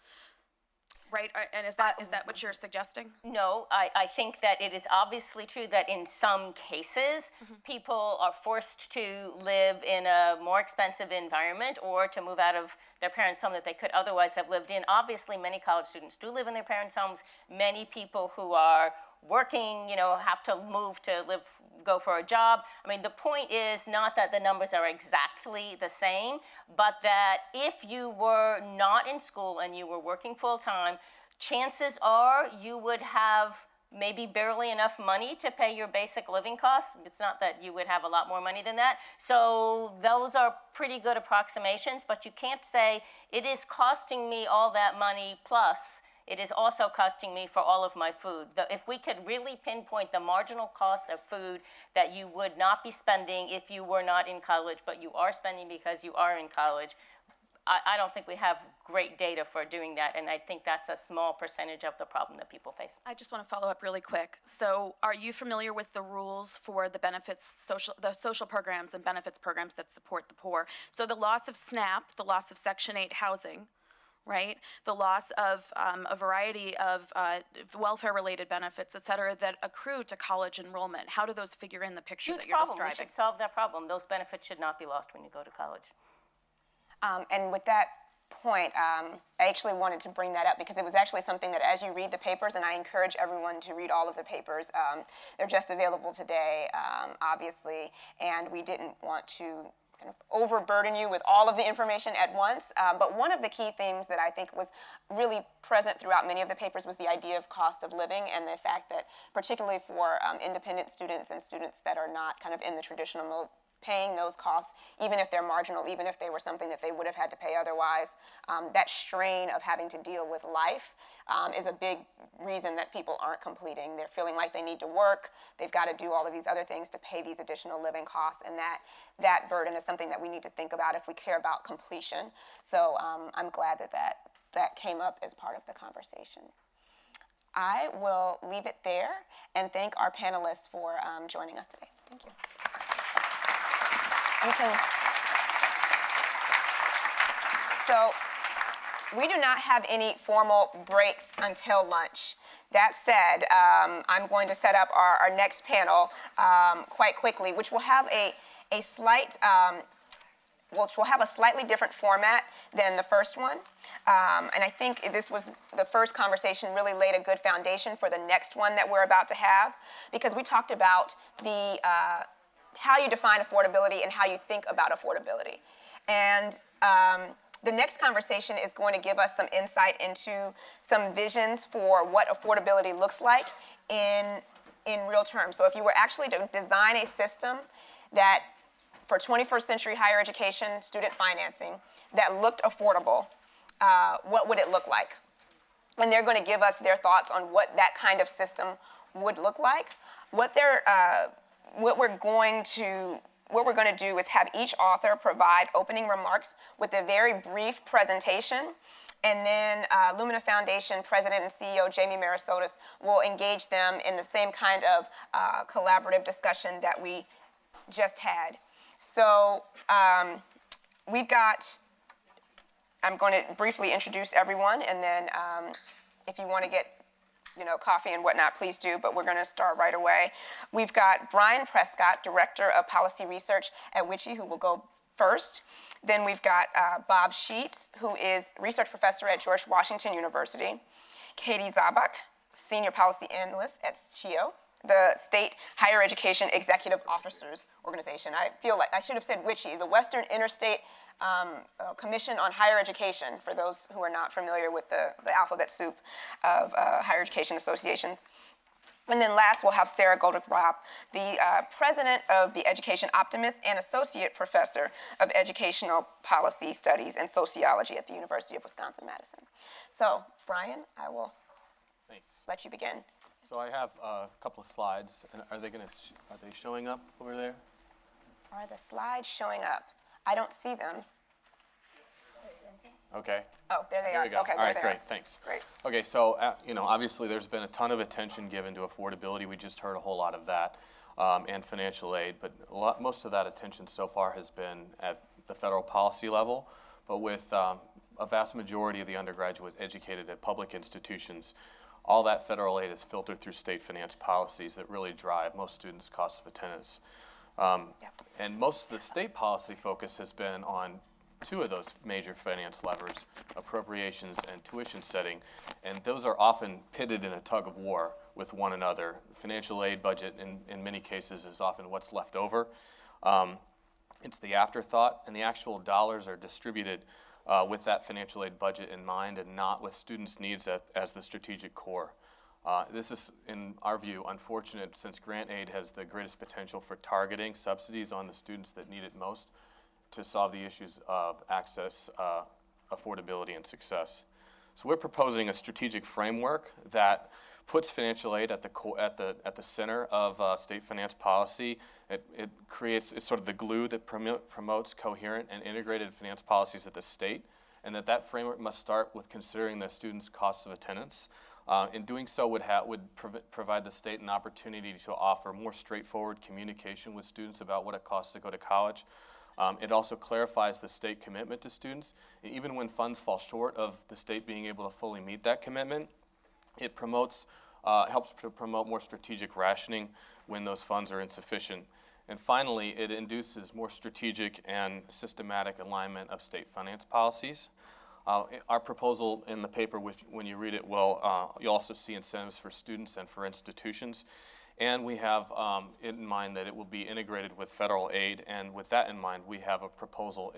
Right, and is that what you're suggesting? No, I think that it is obviously true that in some cases, people are forced to live in a more expensive environment or to move out of their parents' home that they could otherwise have lived in. Obviously, many college students do live in their parents' homes. Many people who are working, have to move to go for a job. I mean, the point is not that the numbers are exactly the same, but that if you were not in school and you were working full time, chances are you would have maybe barely enough money to pay your basic living costs. It's not that you would have a lot more money than that. So those are pretty good approximations, but you can't say it is costing me all that money plus it is also costing me for all of my food. If we could really pinpoint the marginal cost of food that you would not be spending if you were not in college, but you are spending because you are in college, I don't think we have great data for doing that, and I think that's a small percentage of the problem that people face. I just want to follow up really quick. So are you familiar with the rules for the the social programs and benefits programs that support the poor? So the loss of SNAP, the loss of Section 8 housing, right? The loss of a variety of welfare-related benefits, et cetera, that accrue to college enrollment. How do those figure in the picture Huge that you're problem. We describing? should solve that problem. Those benefits should not be lost when you go to college. And with that point, I actually wanted to bring that up because it was actually something that as you read the papers, and I encourage everyone to read all of the papers, they're just available today, obviously, and we didn't want to kind of overburden you with all of the information at once. But one of the key themes that I think was really present throughout many of the papers was the idea of cost of living and the fact that particularly for independent students and students that are not kind of in the traditional mode, paying those costs, even if they're marginal, even if they were something that they would have had to pay otherwise, that strain of having to deal with life is a big reason that people aren't completing. They're feeling like they need to work, they've got to do all of these other things to pay these additional living costs, and that burden is something that we need to think about if we care about completion. So I'm glad that came up as part of the conversation. I will leave it there and thank our panelists for joining us today. Thank you. So we do not have any formal breaks until lunch. That said, I'm going to set up our next panel quite quickly, which will have a slightly different format than the first one. And I think this was the first conversation really laid a good foundation for the next one that we're about to have, because we talked about the how you define affordability and how you think about affordability. And the next conversation is going to give us some insight into some visions for what affordability looks like in real terms. So if you were actually to design a system that for 21st century higher education student financing that looked affordable, what would it look like? And they're going to give us their thoughts on what that kind of system would look like. What we're going to do is have each author provide opening remarks with a very brief presentation, and then Lumina Foundation President and CEO Jamie Merisotis will engage them in the same kind of collaborative discussion that we just had. So I'm going to briefly introduce everyone, and then if you want to get coffee and whatnot, please do, but we're going to start right away. We've got Brian Prescott, Director of Policy Research at WICHE, who will go first. Then we've got Bob Sheets, who is Research Professor at George Washington University. Katie Zabak, Senior Policy Analyst at SHIO, the State Higher Education Executive Officers Organization. I feel like I should have said WICHE, the Western Interstate Commission on Higher Education, for those who are not familiar with the alphabet soup of higher education associations. And then last, we'll have Sarah Goldrick-Robb, the President of the Education Optimist and Associate Professor of Educational Policy Studies and Sociology at the University of Wisconsin-Madison. So, Brian, I will let you begin. So I have a couple of slides, and are they showing up over there? Are the slides showing up? I don't see them. Okay. Oh, there they There are. we go. Okay, All there right, they great, are. thanks. Great. Okay, so obviously there's been a ton of attention given to affordability. We just heard a whole lot of that, and financial aid, but most of that attention so far has been at the federal policy level, but with a vast majority of the undergraduate educated at public institutions, all that federal aid is filtered through state finance policies that really drive most students' costs of attendance. And most of the state policy focus has been on two of those major finance levers, appropriations and tuition setting, and those are often pitted in a tug of war with one another. Financial aid budget, in many cases, is often what's left over. It's the afterthought, and the actual dollars are distributed with that financial aid budget in mind and not with students' needs as the strategic core. This is, in our view, unfortunate, since grant aid has the greatest potential for targeting subsidies on the students that need it most to solve the issues of access, affordability, and success. So we're proposing a strategic framework that puts financial aid at the center of state finance policy. It's sort of the glue that promotes coherent and integrated finance policies at the state, and that framework must start with considering the students' costs of attendance. In doing so would provide the state an opportunity to offer more straightforward communication with students about what it costs to go to college. It also clarifies the state commitment to students. And even when funds fall short of the state being able to fully meet that commitment, it helps to promote more strategic rationing when those funds are insufficient. And finally, it induces more strategic and systematic alignment of state finance policies. Our proposal in the paper, when you read it, you'll also see incentives for students and for institutions. And we have in mind that it will be integrated with federal aid. And with that in mind, we have a proposal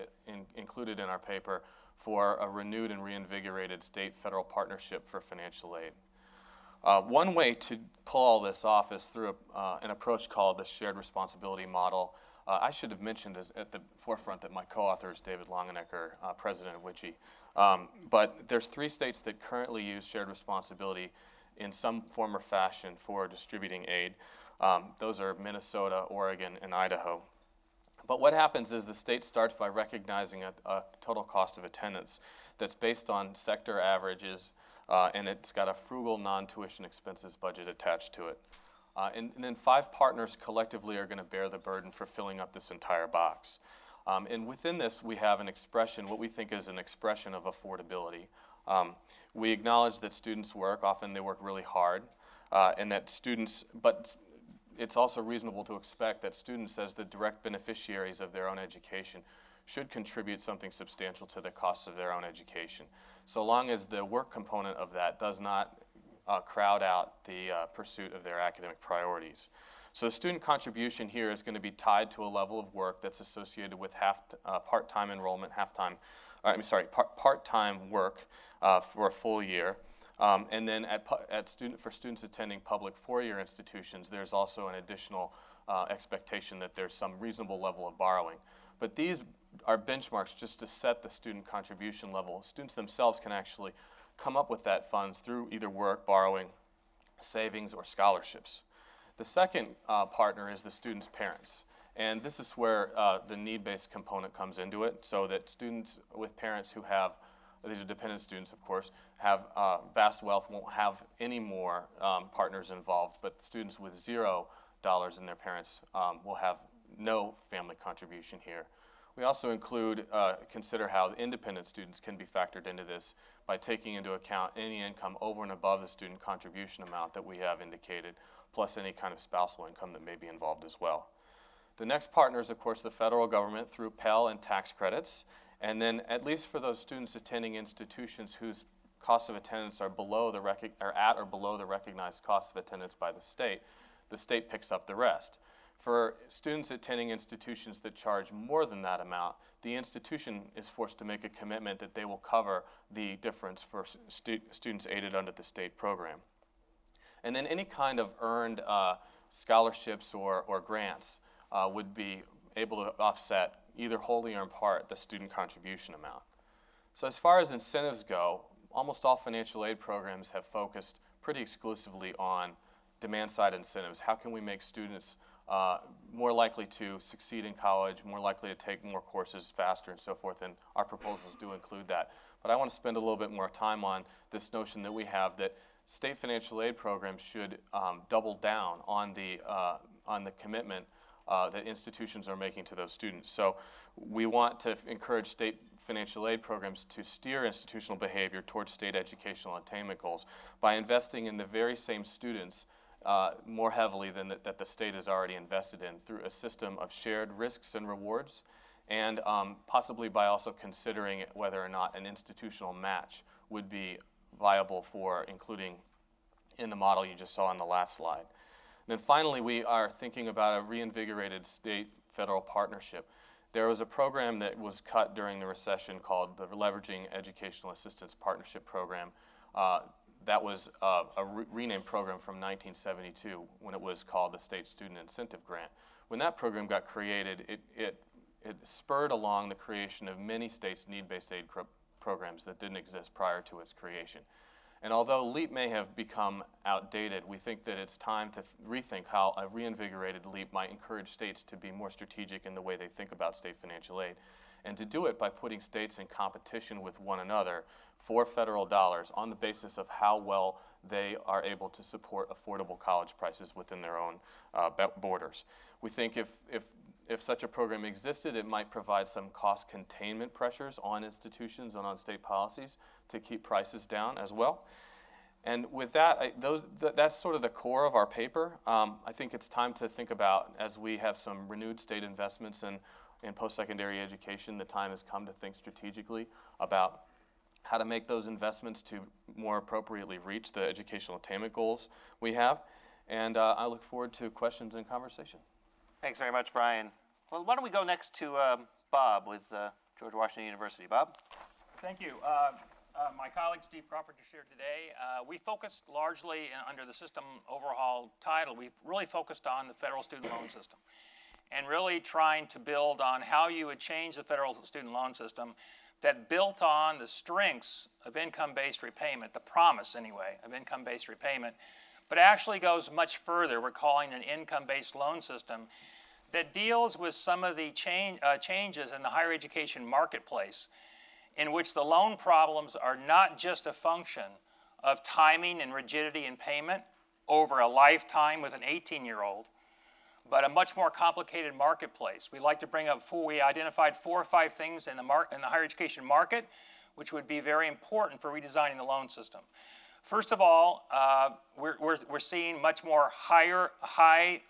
included in our paper for a renewed and reinvigorated state-federal partnership for financial aid. One way to pull all this off is through an approach called the shared responsibility model. I should have mentioned at the forefront that my co-author is David Longenecker, president of WICHE. But there's 3 states that currently use shared responsibility in some form or fashion for distributing aid. Those are Minnesota, Oregon, and Idaho. But what happens is the state starts by recognizing a total cost of attendance that's based on sector averages, and it's got a frugal non-tuition expenses budget attached to it. And then 5 partners collectively are going to bear the burden for filling up this entire box. And within this, we have an expression, what we think is an expression of affordability. We acknowledge that students work, often they work really hard, and that students, but it's also reasonable to expect that students, as the direct beneficiaries of their own education, should contribute something substantial to the cost of their own education, so long as the work component of that does not crowd out the pursuit of their academic priorities. So the student contribution here is going to be tied to a level of work that's associated with part-time enrollment, part-time work for a full year. And then for students attending public four-year institutions, there's also an additional expectation that there's some reasonable level of borrowing. But these are benchmarks just to set the student contribution level. Students themselves can actually come up with that funds through either work, borrowing, savings, or scholarships. The second partner is the student's parents. And this is where the need-based component comes into it, so that students with parents who have, these are dependent students of course, have vast wealth won't have any more partners involved, but students with $0 in their parents will have no family contribution here. We also consider how independent students can be factored into this by taking into account any income over and above the student contribution amount that we have indicated, plus any kind of spousal income that may be involved as well. The next partner is, of course, the federal government through Pell and tax credits, and then at least for those students attending institutions whose costs of attendance are at or below the recognized cost of attendance by the state picks up the rest. For students attending institutions that charge more than that amount, the institution is forced to make a commitment that they will cover the difference for students aided under the state program. And then any kind of earned scholarships or grants would be able to offset, either wholly or in part, the student contribution amount. So as far as incentives go, almost all financial aid programs have focused pretty exclusively on demand-side incentives. How can we make students more likely to succeed in college, more likely to take more courses faster and so forth, and our proposals do include that. But I want to spend a little bit more time on this notion that we have that state financial aid programs should double down on the commitment that institutions are making to those students. So we want to encourage state financial aid programs to steer institutional behavior towards state educational attainment goals by investing in the very same students more heavily than that the state has already invested in through a system of shared risks and rewards, and possibly by also considering whether or not an institutional match would be viable for including in the model you just saw on the last slide. And then finally, we are thinking about a reinvigorated state-federal partnership. There was a program that was cut during the recession called the Leveraging Educational Assistance Partnership Program. That was a renamed program from 1972 when it was called the State Student Incentive Grant. When that program got created, it spurred along the creation of many states' need-based aid programs that didn't exist prior to its creation. And although LEAP may have become outdated, we think that it's time to rethink how a reinvigorated LEAP might encourage states to be more strategic in the way they think about state financial aid, and to do it by putting states in competition with one another for federal dollars on the basis of how well they are able to support affordable college prices within their own borders. We think if such a program existed, it might provide some cost containment pressures on institutions and on state policies to keep prices down as well. And with that, that's sort of the core of our paper. I think it's time to think about, as we have some renewed state investments in post-secondary education, the time has come to think strategically about how to make those investments to more appropriately reach the educational attainment goals we have. And I look forward to questions and conversation. Thanks very much, Brian. Well, why don't we go next to Bob with George Washington University. Bob? Thank you. My colleague Steve Crawford is here today. We focused largely under the system overhaul title. We've really focused on the federal student loan system and really trying to build on how you would change the federal student loan system that built on the strengths of income-based repayment, the promise anyway of income-based repayment, but actually goes much further. We're calling an income-based loan system that deals with some of the changes in the higher education marketplace, in which the loan problems are not just a function of timing and rigidity in payment over a lifetime with an 18-year-old, but a much more complicated marketplace. We like to bring up we identified 4 or 5 things in the higher education market which would be very important for redesigning the loan system. First of all, we're seeing much more high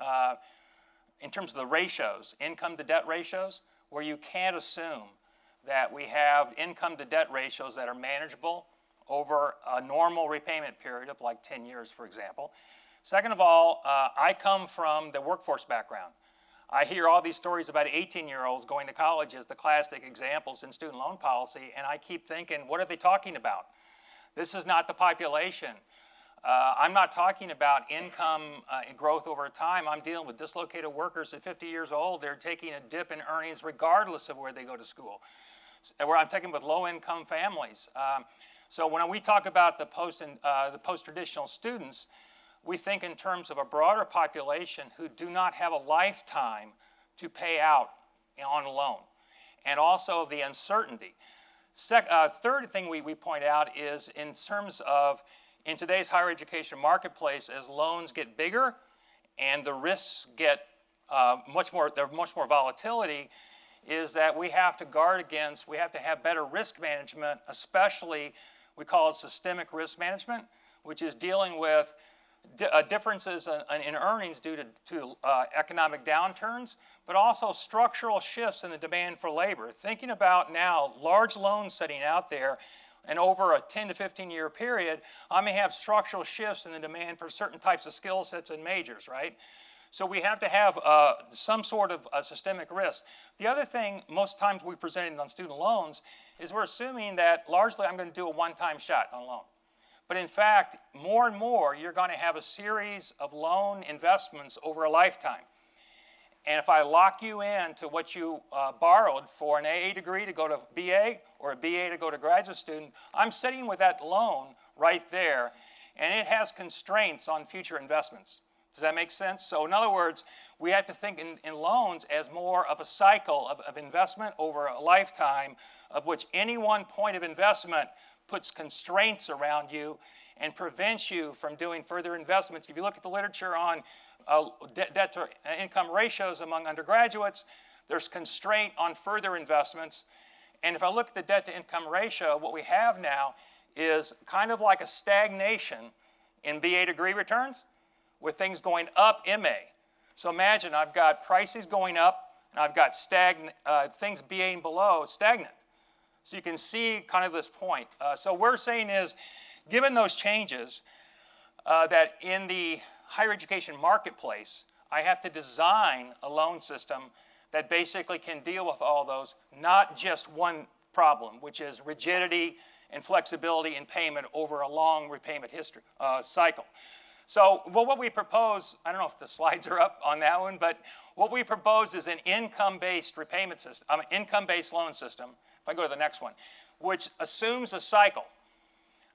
in terms of the ratios, income to debt ratios, where you can't assume that we have income to debt ratios that are manageable over a normal repayment period of like 10 years, for example. Second of all, I come from the workforce background. I hear all these stories about 18-year-olds going to college as the classic examples in student loan policy, and I keep thinking, what are they talking about? This is not the population. I'm not talking about income growth over time. I'm dealing with dislocated workers at 50 years old. They're taking a dip in earnings regardless of where they go to school. Where I'm taking with low-income families. So when we talk about the post-traditional students, we think in terms of a broader population who do not have a lifetime to pay out on a loan, and also the uncertainty. Third thing we point out is in terms of in today's higher education marketplace, as loans get bigger and the risks get much more volatility, is that we have to guard against, we have to have better risk management, especially we call it systemic risk management, which is dealing with differences in earnings due to economic downturns, but also structural shifts in the demand for labor. Thinking about now large loans sitting out there, and over a 10 to 15 year period, I may have structural shifts in the demand for certain types of skill sets and majors, right? So we have to have some sort of systemic risk. The other thing, most times we present it on student loans, is we're assuming that largely I'm going to do a one-time shot on a loan. But in fact, more and more, you're going to have a series of loan investments over a lifetime. And if I lock you in to what you borrowed for an AA degree to go to BA or a BA to go to graduate student, I'm sitting with that loan right there, and it has constraints on future investments. Does that make sense? So in other words, we have to think in loans as more of a cycle of investment over a lifetime, of which any one point of investment puts constraints around you and prevents you from doing further investments. If you look at the literature on debt to income ratios among undergraduates, there's constraint on further investments. And if I look at the debt to income ratio, what we have now is kind of like a stagnation in BA degree returns with things going up MA. So imagine I've got prices going up and I've got things BAing below stagnant. So you can see kind of this point. So what we're saying is, given those changes, that in the higher education marketplace, I have to design a loan system that basically can deal with all those, not just one problem, which is rigidity and flexibility in payment over a long repayment history cycle. So what we propose, I don't know if the slides are up on that one, but what we propose is an income-based repayment system, income-based loan system. If I go to the next one, which assumes a cycle,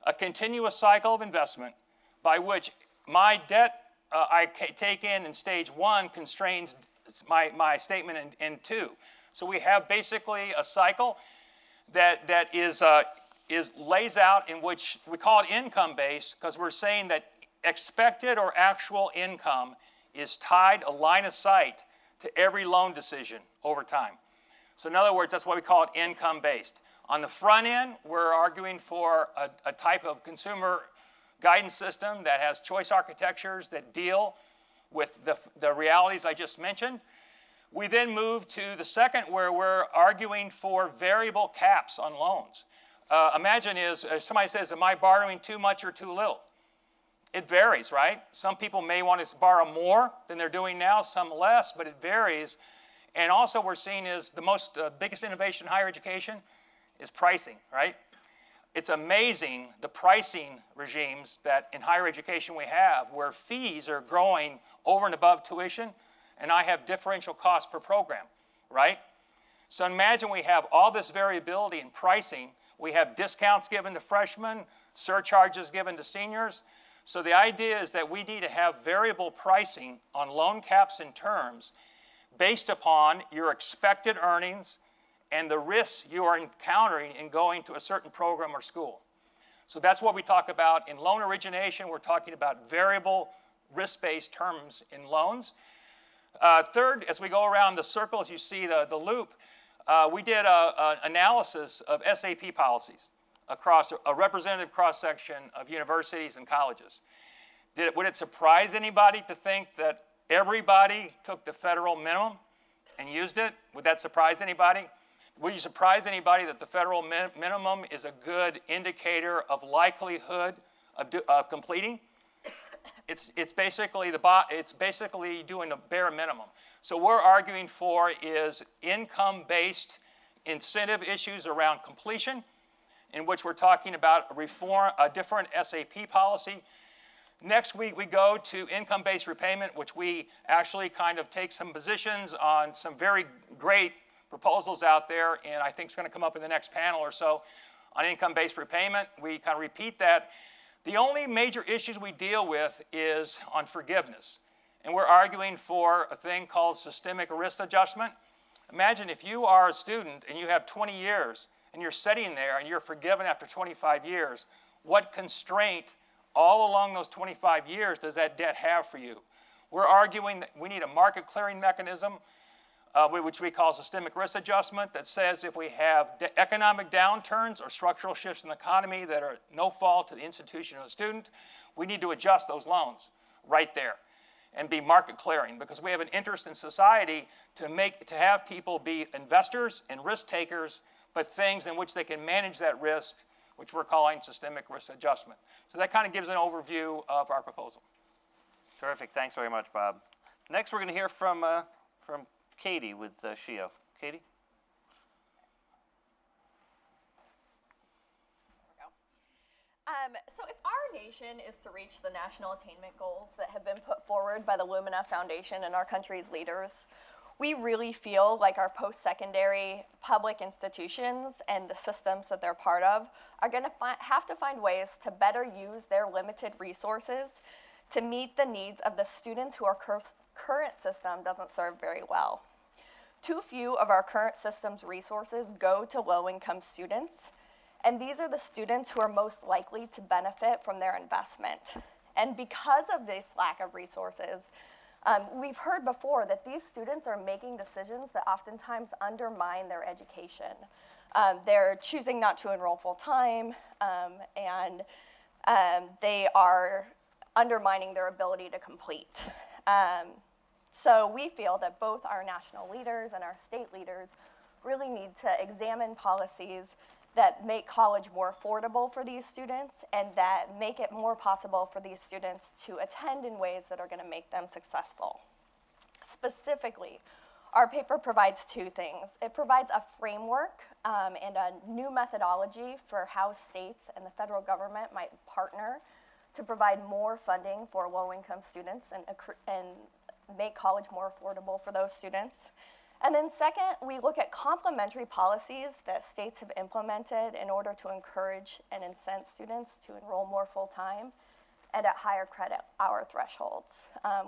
a continuous cycle of investment by which my debt I take in stage one constrains my statement in two. So we have basically a cycle that lays out in which we call it income-based because we're saying that expected or actual income is tied a line of sight to every loan decision over time. So in other words, that's why we call it income-based. On the front end, we're arguing for a type of consumer guidance system that has choice architectures that deal with the realities I just mentioned. We then move to the second where we're arguing for variable caps on loans. Imagine somebody says, am I borrowing too much or too little? It varies, right? Some people may want to borrow more than they're doing now, some less, but it varies. And also we're seeing is the biggest innovation in higher education is pricing, right? It's amazing the pricing regimes that in higher education we have where fees are growing over and above tuition and I have differential cost per program, right? So imagine we have all this variability in pricing. We have discounts given to freshmen, surcharges given to seniors. So the idea is that we need to have variable pricing on loan caps and terms based upon your expected earnings and the risks you are encountering in going to a certain program or school. So that's what we talk about in loan origination. We're talking about variable risk-based terms in loans. Third, as we go around the circles, you see the loop. We did an analysis of SAP policies. across a representative cross-section of universities and colleges. Would it surprise anybody to think that everybody took the federal minimum and used it? Would that surprise anybody? Would you surprise anybody that the federal minimum is a good indicator of likelihood of completing? It's basically doing a bare minimum. So what we're arguing for is income-based incentive issues around completion, in which we're talking about a different SAP policy. Next week, we go to income-based repayment, which we actually kind of take some positions on some very great proposals out there, and I think it's going to come up in the next panel or so on income-based repayment. We kind of repeat that. The only major issues we deal with is on forgiveness, and we're arguing for a thing called systemic risk adjustment. Imagine if you are a student and you have 20 years and you're sitting there and you're forgiven after 25 years, what constraint all along those 25 years does that debt have for you? We're arguing that we need a market clearing mechanism, which we call systemic risk adjustment, that says if we have economic downturns or structural shifts in the economy that are no fault to the institution or the student, we need to adjust those loans right there and be market clearing, because we have an interest in society to have people be investors and risk takers, but things in which they can manage that risk, which we're calling systemic risk adjustment. So that kind of gives an overview of our proposal. Terrific. Thanks very much, Bob. Next, we're going to hear from Katie with SHIO. Katie? So if our nation is to reach the national attainment goals that have been put forward by the Lumina Foundation and our country's leaders, we really feel like our post-secondary public institutions and the systems that they're part of are going to have to find ways to better use their limited resources to meet the needs of the students who our current system doesn't serve very well. Too few of our current system's resources go to low-income students, and these are the students who are most likely to benefit from their investment. And because of this lack of resources, we've heard before that these students are making decisions that oftentimes undermine their education. They're choosing not to enroll full-time, and they are undermining their ability to complete. So we feel that both our national leaders and our state leaders really need to examine policies that make college more affordable for these students and that make it more possible for these students to attend in ways that are going to make them successful. Specifically, our paper provides two things. It provides a framework and a new methodology for how states and the federal government might partner to provide more funding for low-income students and make college more affordable for those students. And then second, we look at complementary policies that states have implemented in order to encourage and incent students to enroll more full-time and at higher credit hour thresholds.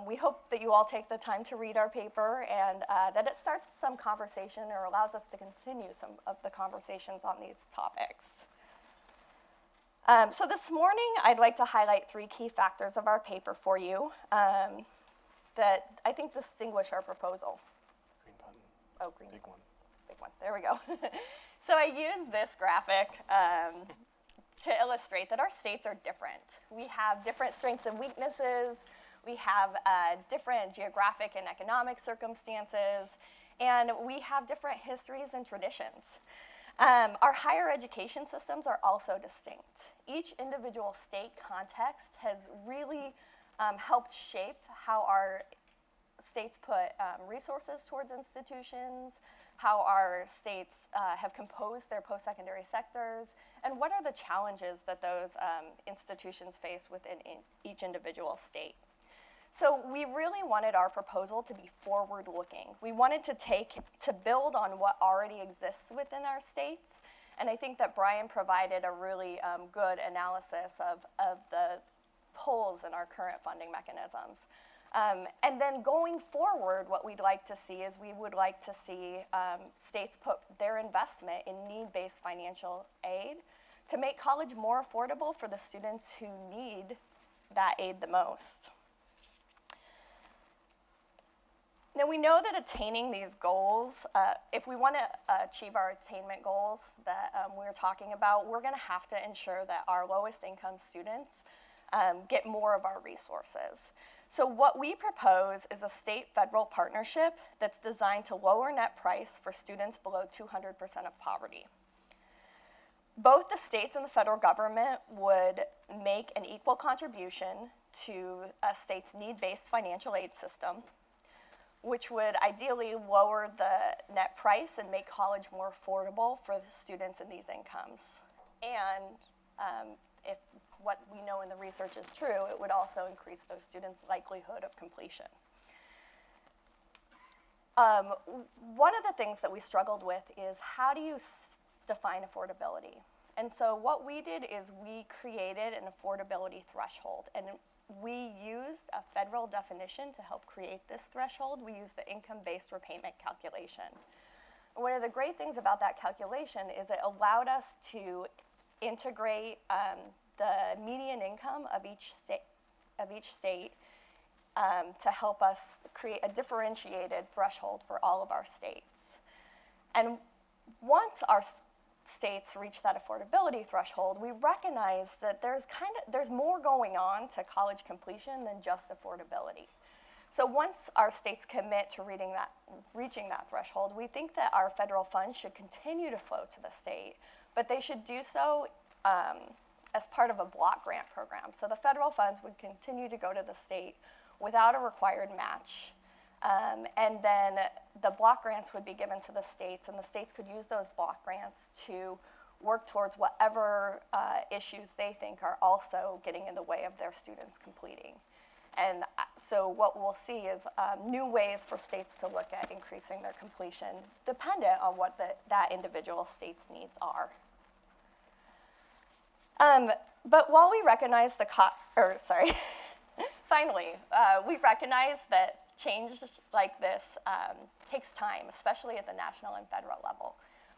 We hope that you all take the time to read our paper and that it starts some conversation or allows us to continue some of the conversations on these topics. So this morning, I'd like to highlight 3 key factors of our paper for you that I think distinguish our proposal. Green button. Oh, green. Big one. Big one. There we go. So I used this graphic to illustrate that our states are different. We have different strengths and weaknesses. We have different geographic and economic circumstances, and we have different histories and traditions. Our higher education systems are also distinct. Each individual state context has really helped shape how our states put resources towards institutions, how our states have composed their post-secondary sectors, and what are the challenges that those institutions face within each individual state. So we really wanted our proposal to be forward-looking. We wanted to build on what already exists within our states, and I think that Brian provided a really good analysis of the holes in our current funding mechanisms. And then going forward, what we'd like to see is we would like to see states put their investment in need-based financial aid to make college more affordable for the students who need that aid the most. Now we know that attaining these goals, if we want to achieve our attainment goals that we were talking about, we're going to have to ensure that our lowest income students get more of our resources. So what we propose is a state-federal partnership that's designed to lower net price for students below 200% of poverty. Both the states and the federal government would make an equal contribution to a state's need-based financial aid system, which would ideally lower the net price and make college more affordable for the students in these incomes. And if what we know in the research is true, it would also increase those students' likelihood of completion. One of the things that we struggled with is how do you define affordability? And so what we did is we created an affordability threshold, and we used a federal definition to help create this threshold. We used the income-based repayment calculation. One of the great things about that calculation is it allowed us to integrate the median income of each state to help us create a differentiated threshold for all of our states. And once our states reach that affordability threshold, we recognize that there's more going on to college completion than just affordability. So once our states commit to reaching that threshold, we think that our federal funds should continue to flow to the state, but they should do so as part of a block grant program. So the federal funds would continue to go to the state without a required match. And then the block grants would be given to the states, and the states could use those block grants to work towards whatever issues they think are also getting in the way of their students completing. And so what we'll see is new ways for states to look at increasing their completion, dependent on what that individual state's needs are. But while we recognize finally, we recognize that change like this takes time, especially at the national and federal level.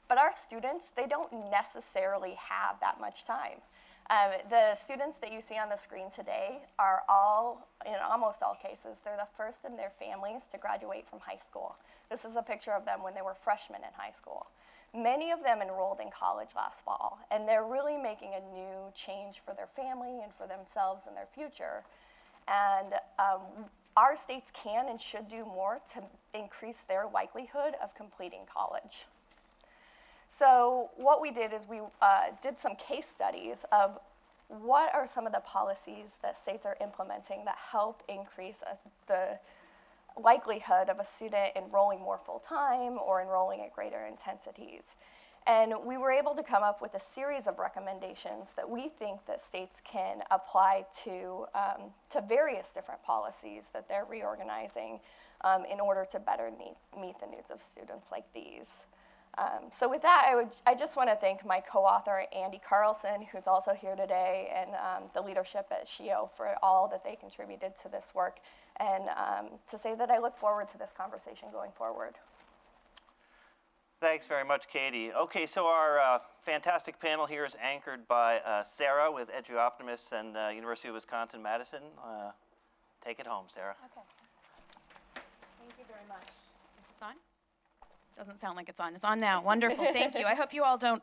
But our students, they don't necessarily have that much time. The students that you see on the screen today are all, in almost all cases, they're the first in their families to graduate from high school. This is a picture of them when they were freshmen in high school. Many of them enrolled in college last fall, and they're really making a new change for their family and for themselves and their future. And our states can and should do more to increase their likelihood of completing college. So what we did is we did some case studies of what are some of the policies that states are implementing that help increase the likelihood of a student enrolling more full-time or enrolling at greater intensities. And we were able to come up with a series of recommendations that we think that states can apply to various different policies that they're reorganizing in order to better meet the needs of students like these. So with that, I just want to thank my co-author, Andy Carlson, who's also here today, and the leadership at SHIO for all that they contributed to this work, and to say that I look forward to this conversation going forward. Thanks very much, Katie. Okay, so our fantastic panel here is anchored by Sarah with EduOptimists and University of Wisconsin-Madison. Take it home, Sarah. Okay. Thank you very much. Is this on? Doesn't sound like it's on. It's on now. Wonderful. Thank you. I hope you all don't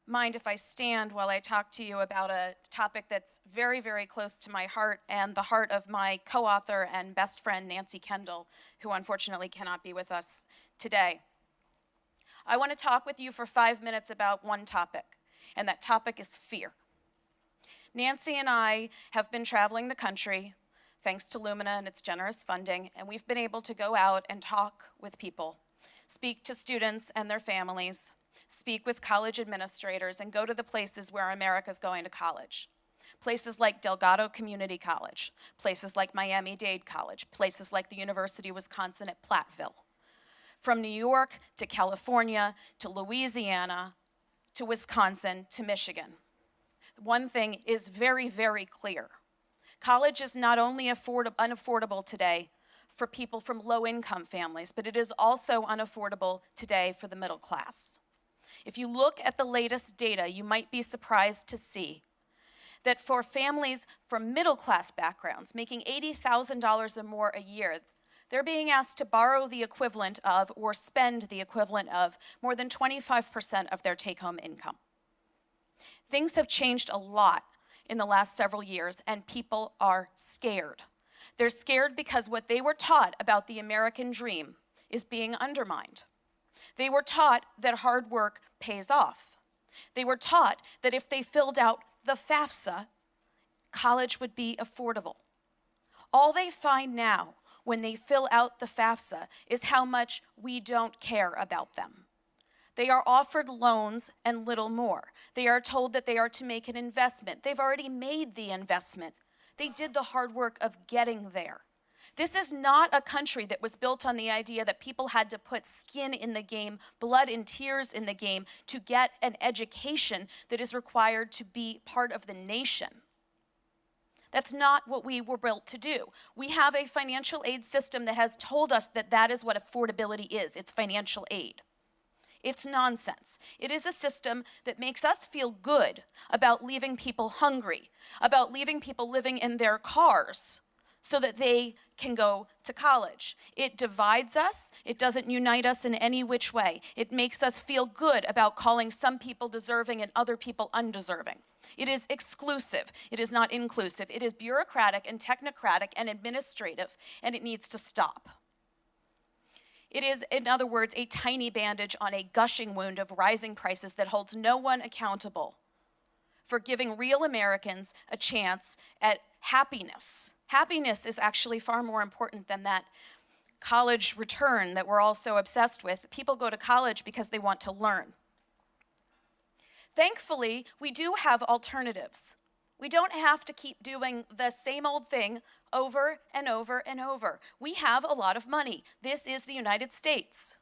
mind if I stand while I talk to you about a topic that's very, very close to my heart and the heart of my co-author and best friend, Nancy Kendall, who unfortunately cannot be with us today. I want to talk with you for 5 minutes about one topic, and that topic is fear. Nancy and I have been traveling the country, thanks to Lumina and its generous funding, and we've been able to go out and talk with people, speak to students and their families, speak with college administrators, and go to the places where America's going to college. Places like Delgado Community College, places like Miami-Dade College, places like the University of Wisconsin at Platteville. From New York to California to Louisiana to Wisconsin to Michigan. One thing is very, very clear. College is not only unaffordable today for people from low-income families, but it is also unaffordable today for the middle class. If you look at the latest data, you might be surprised to see that for families from middle-class backgrounds making $80,000 or more a year, They're being asked to borrow the equivalent of or spend the equivalent of more than 25% of their take-home income. Things have changed a lot in the last several years, and people are scared. They're scared because what they were taught about the American dream is being undermined. They were taught that hard work pays off. They were taught that if they filled out the FAFSA, college would be affordable. All they find now when they fill out the FAFSA is how much we don't care about them. They are offered loans and little more. They are told that they are to make an investment. They've already made the investment. They did the hard work of getting there. This is not a country that was built on the idea that people had to put skin in the game, blood and tears in the game to get an education that is required to be part of the nation. That's not what we were built to do. We have a financial aid system that has told us that that is what affordability is. It's financial aid. It's nonsense. It is a system that makes us feel good about leaving people hungry, about leaving people living in their cars so that they can go to college. It divides us. It doesn't unite us in any which way. It makes us feel good about calling some people deserving and other people undeserving. It is exclusive. It is not inclusive. It is bureaucratic and technocratic and administrative, and it needs to stop. It is, in other words, a tiny bandage on a gushing wound of rising prices that holds no one accountable for giving real Americans a chance at happiness. Happiness is actually far more important than that college return that we're all so obsessed with. People go to college because they want to learn. Thankfully, we do have alternatives. We don't have to keep doing the same old thing over and over and over. We have a lot of money. This is the United States.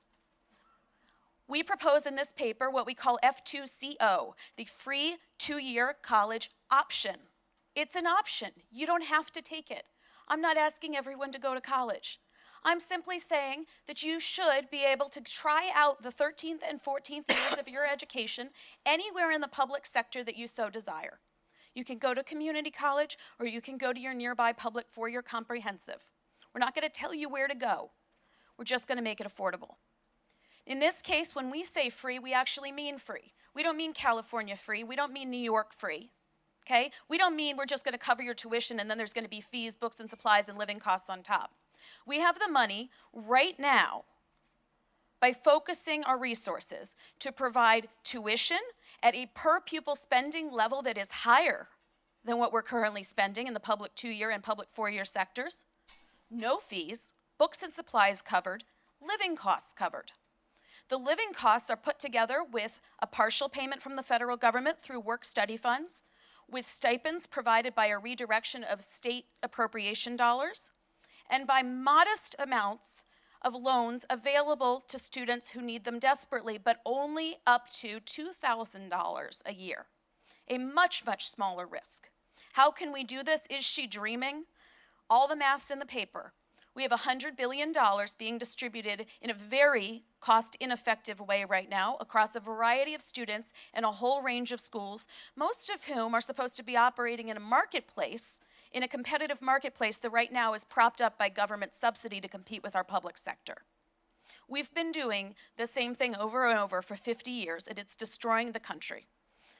We propose in this paper what we call F2CO, the free 2-year college option. It's an option. You don't have to take it. I'm not asking everyone to go to college. I'm simply saying that you should be able to try out the 13th and 14th years of your education anywhere in the public sector that you so desire. You can go to community college, or you can go to your nearby public 4-year comprehensive. We're not going to tell you where to go. We're just going to make it affordable. In this case, when we say free, we actually mean free. We don't mean California free. We don't mean New York free. Okay? We don't mean we're just going to cover your tuition and then there's going to be fees, books and supplies, and living costs on top. We have the money right now by focusing our resources to provide tuition at a per pupil spending level that is higher than what we're currently spending in the public 2-year and public 4-year sectors. No fees, books and supplies covered, living costs covered. The living costs are put together with a partial payment from the federal government through work-study funds, with stipends provided by a redirection of state appropriation dollars, and by modest amounts of loans available to students who need them desperately, but only up to $2,000 a year, a much, much smaller risk. How can we do this? Is she dreaming? All the math's in the paper. We have $100 billion being distributed in a very cost-ineffective way right now across a variety of students and a whole range of schools, most of whom are supposed to be operating in a marketplace, in a competitive marketplace that right now is propped up by government subsidy to compete with our public sector. We've been doing the same thing over and over for 50 years, and it's destroying the country.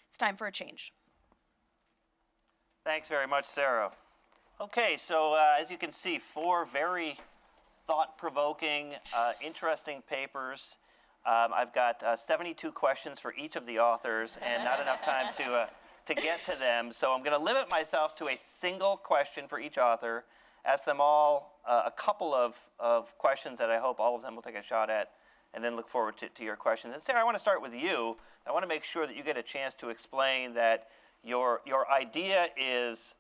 It's time for a change. Thanks very much, Sarah. Okay, so as you can see, 4 very thought-provoking, interesting papers. I've got 72 questions for each of the authors and not enough time to get to them. So I'm going to limit myself to a single question for each author, ask them all a couple of questions that I hope all of them will take a shot at, and then look forward to your questions. And Sarah, I want to start with you. I want to make sure that you get a chance to explain that your idea is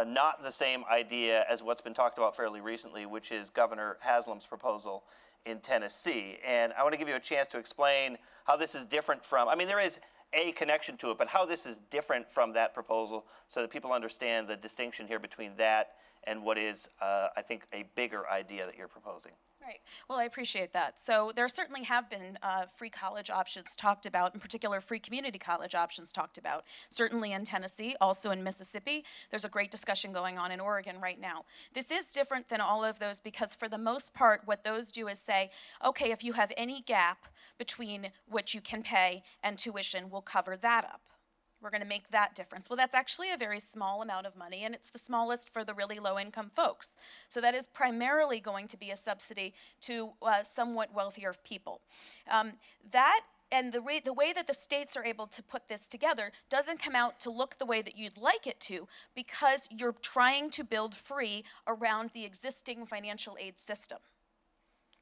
not the same idea as what's been talked about fairly recently, which is Governor Haslam's proposal in Tennessee. And I want to give you a chance to explain how this is different from, I mean, there is a connection to it, but how this is different from that proposal so that people understand the distinction here between that and what is, I think, a bigger idea that you're proposing. Right. Well, I appreciate that. So there certainly have been free college options talked about, in particular free community college options talked about, certainly in Tennessee, also in Mississippi. There's a great discussion going on in Oregon right now. This is different than all of those because for the most part, what those do is say, okay, if you have any gap between what you can pay and tuition, we'll cover that up. We're going to make that difference. Well, that's actually a very small amount of money, and it's the smallest for the really low-income folks. So that is primarily going to be a subsidy to somewhat wealthier people. And the way that the states are able to put this together doesn't come out to look the way that you'd like it to because you're trying to build free around the existing financial aid system.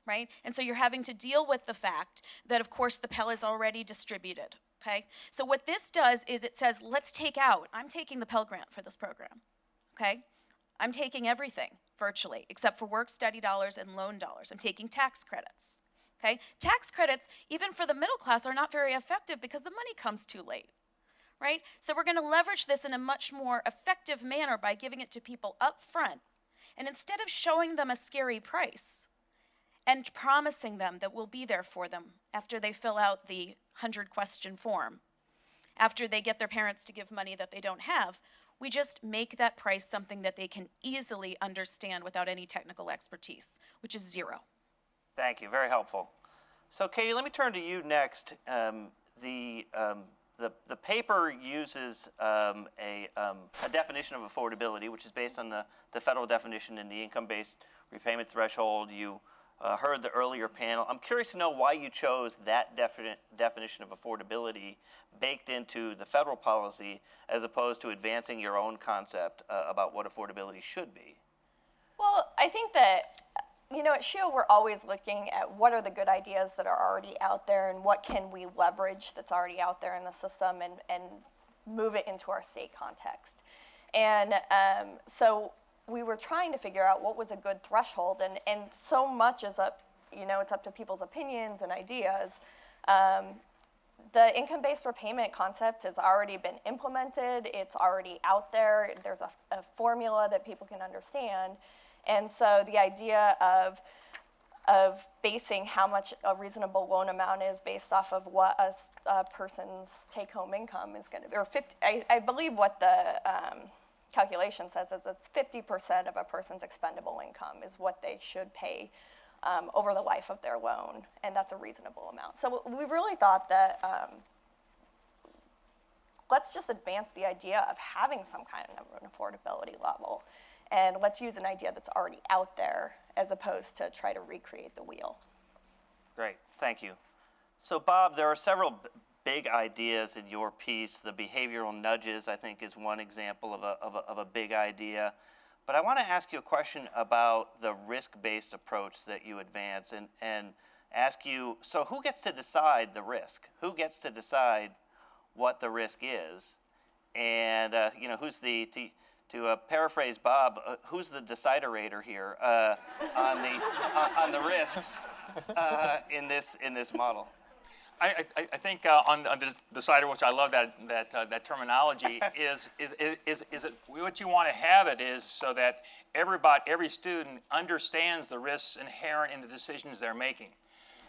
Right? And so you're having to deal with the fact that, of course, the Pell is already distributed. Okay? So what this does is it says, let's take out, I'm taking the Pell Grant for this program. Okay? I'm taking everything, virtually, except for work study dollars and loan dollars. I'm taking tax credits. Okay? Tax credits, even for the middle class, are not very effective because the money comes too late. Right? So we're going to leverage this in a much more effective manner by giving it to people up front. And instead of showing them a scary price, and promising them that we'll be there for them after they fill out the 100-question form, after they get their parents to give money that they don't have, we just make that price something that they can easily understand without any technical expertise, which is zero. Thank you. Very helpful. So, Katie, let me turn to you next. The paper uses a definition of affordability, which is based on the federal definition in the income-based repayment threshold. You heard the earlier panel. I'm curious to know why you chose that definition of affordability baked into the federal policy as opposed to advancing your own concept about what affordability should be. Well, I think that, at SHIELD, we're always looking at what are the good ideas that are already out there and what can we leverage that's already out there in the system and move it into our state context. And so we were trying to figure out what was a good threshold, and so much is up, it's up to people's opinions and ideas. The income-based repayment concept has already been implemented. It's already out there. There's a formula that people can understand. And so the idea of basing how much a reasonable loan amount is based off of what a person's take-home income is going to be, or 50, I believe what the calculation says is it's 50% of a person's expendable income is what they should pay over the life of their loan, and that's a reasonable amount. So we really thought that let's just advance the idea of having some kind of an affordability level, and let's use an idea that's already out there as opposed to try to recreate the wheel. Great, thank you. So Bob, there are several big ideas in your piece. The behavioral nudges, I think, is one example of a big idea. But I want to ask you a question about the risk-based approach that you advance and ask you, so who gets to decide the risk? Who gets to decide what the risk is? And, who's to paraphrase Bob, who's the deciderator here on the risks in this model? I think on the decider, which I love that terminology, is what you want to have it is so that every student understands the risks inherent in the decisions they're making.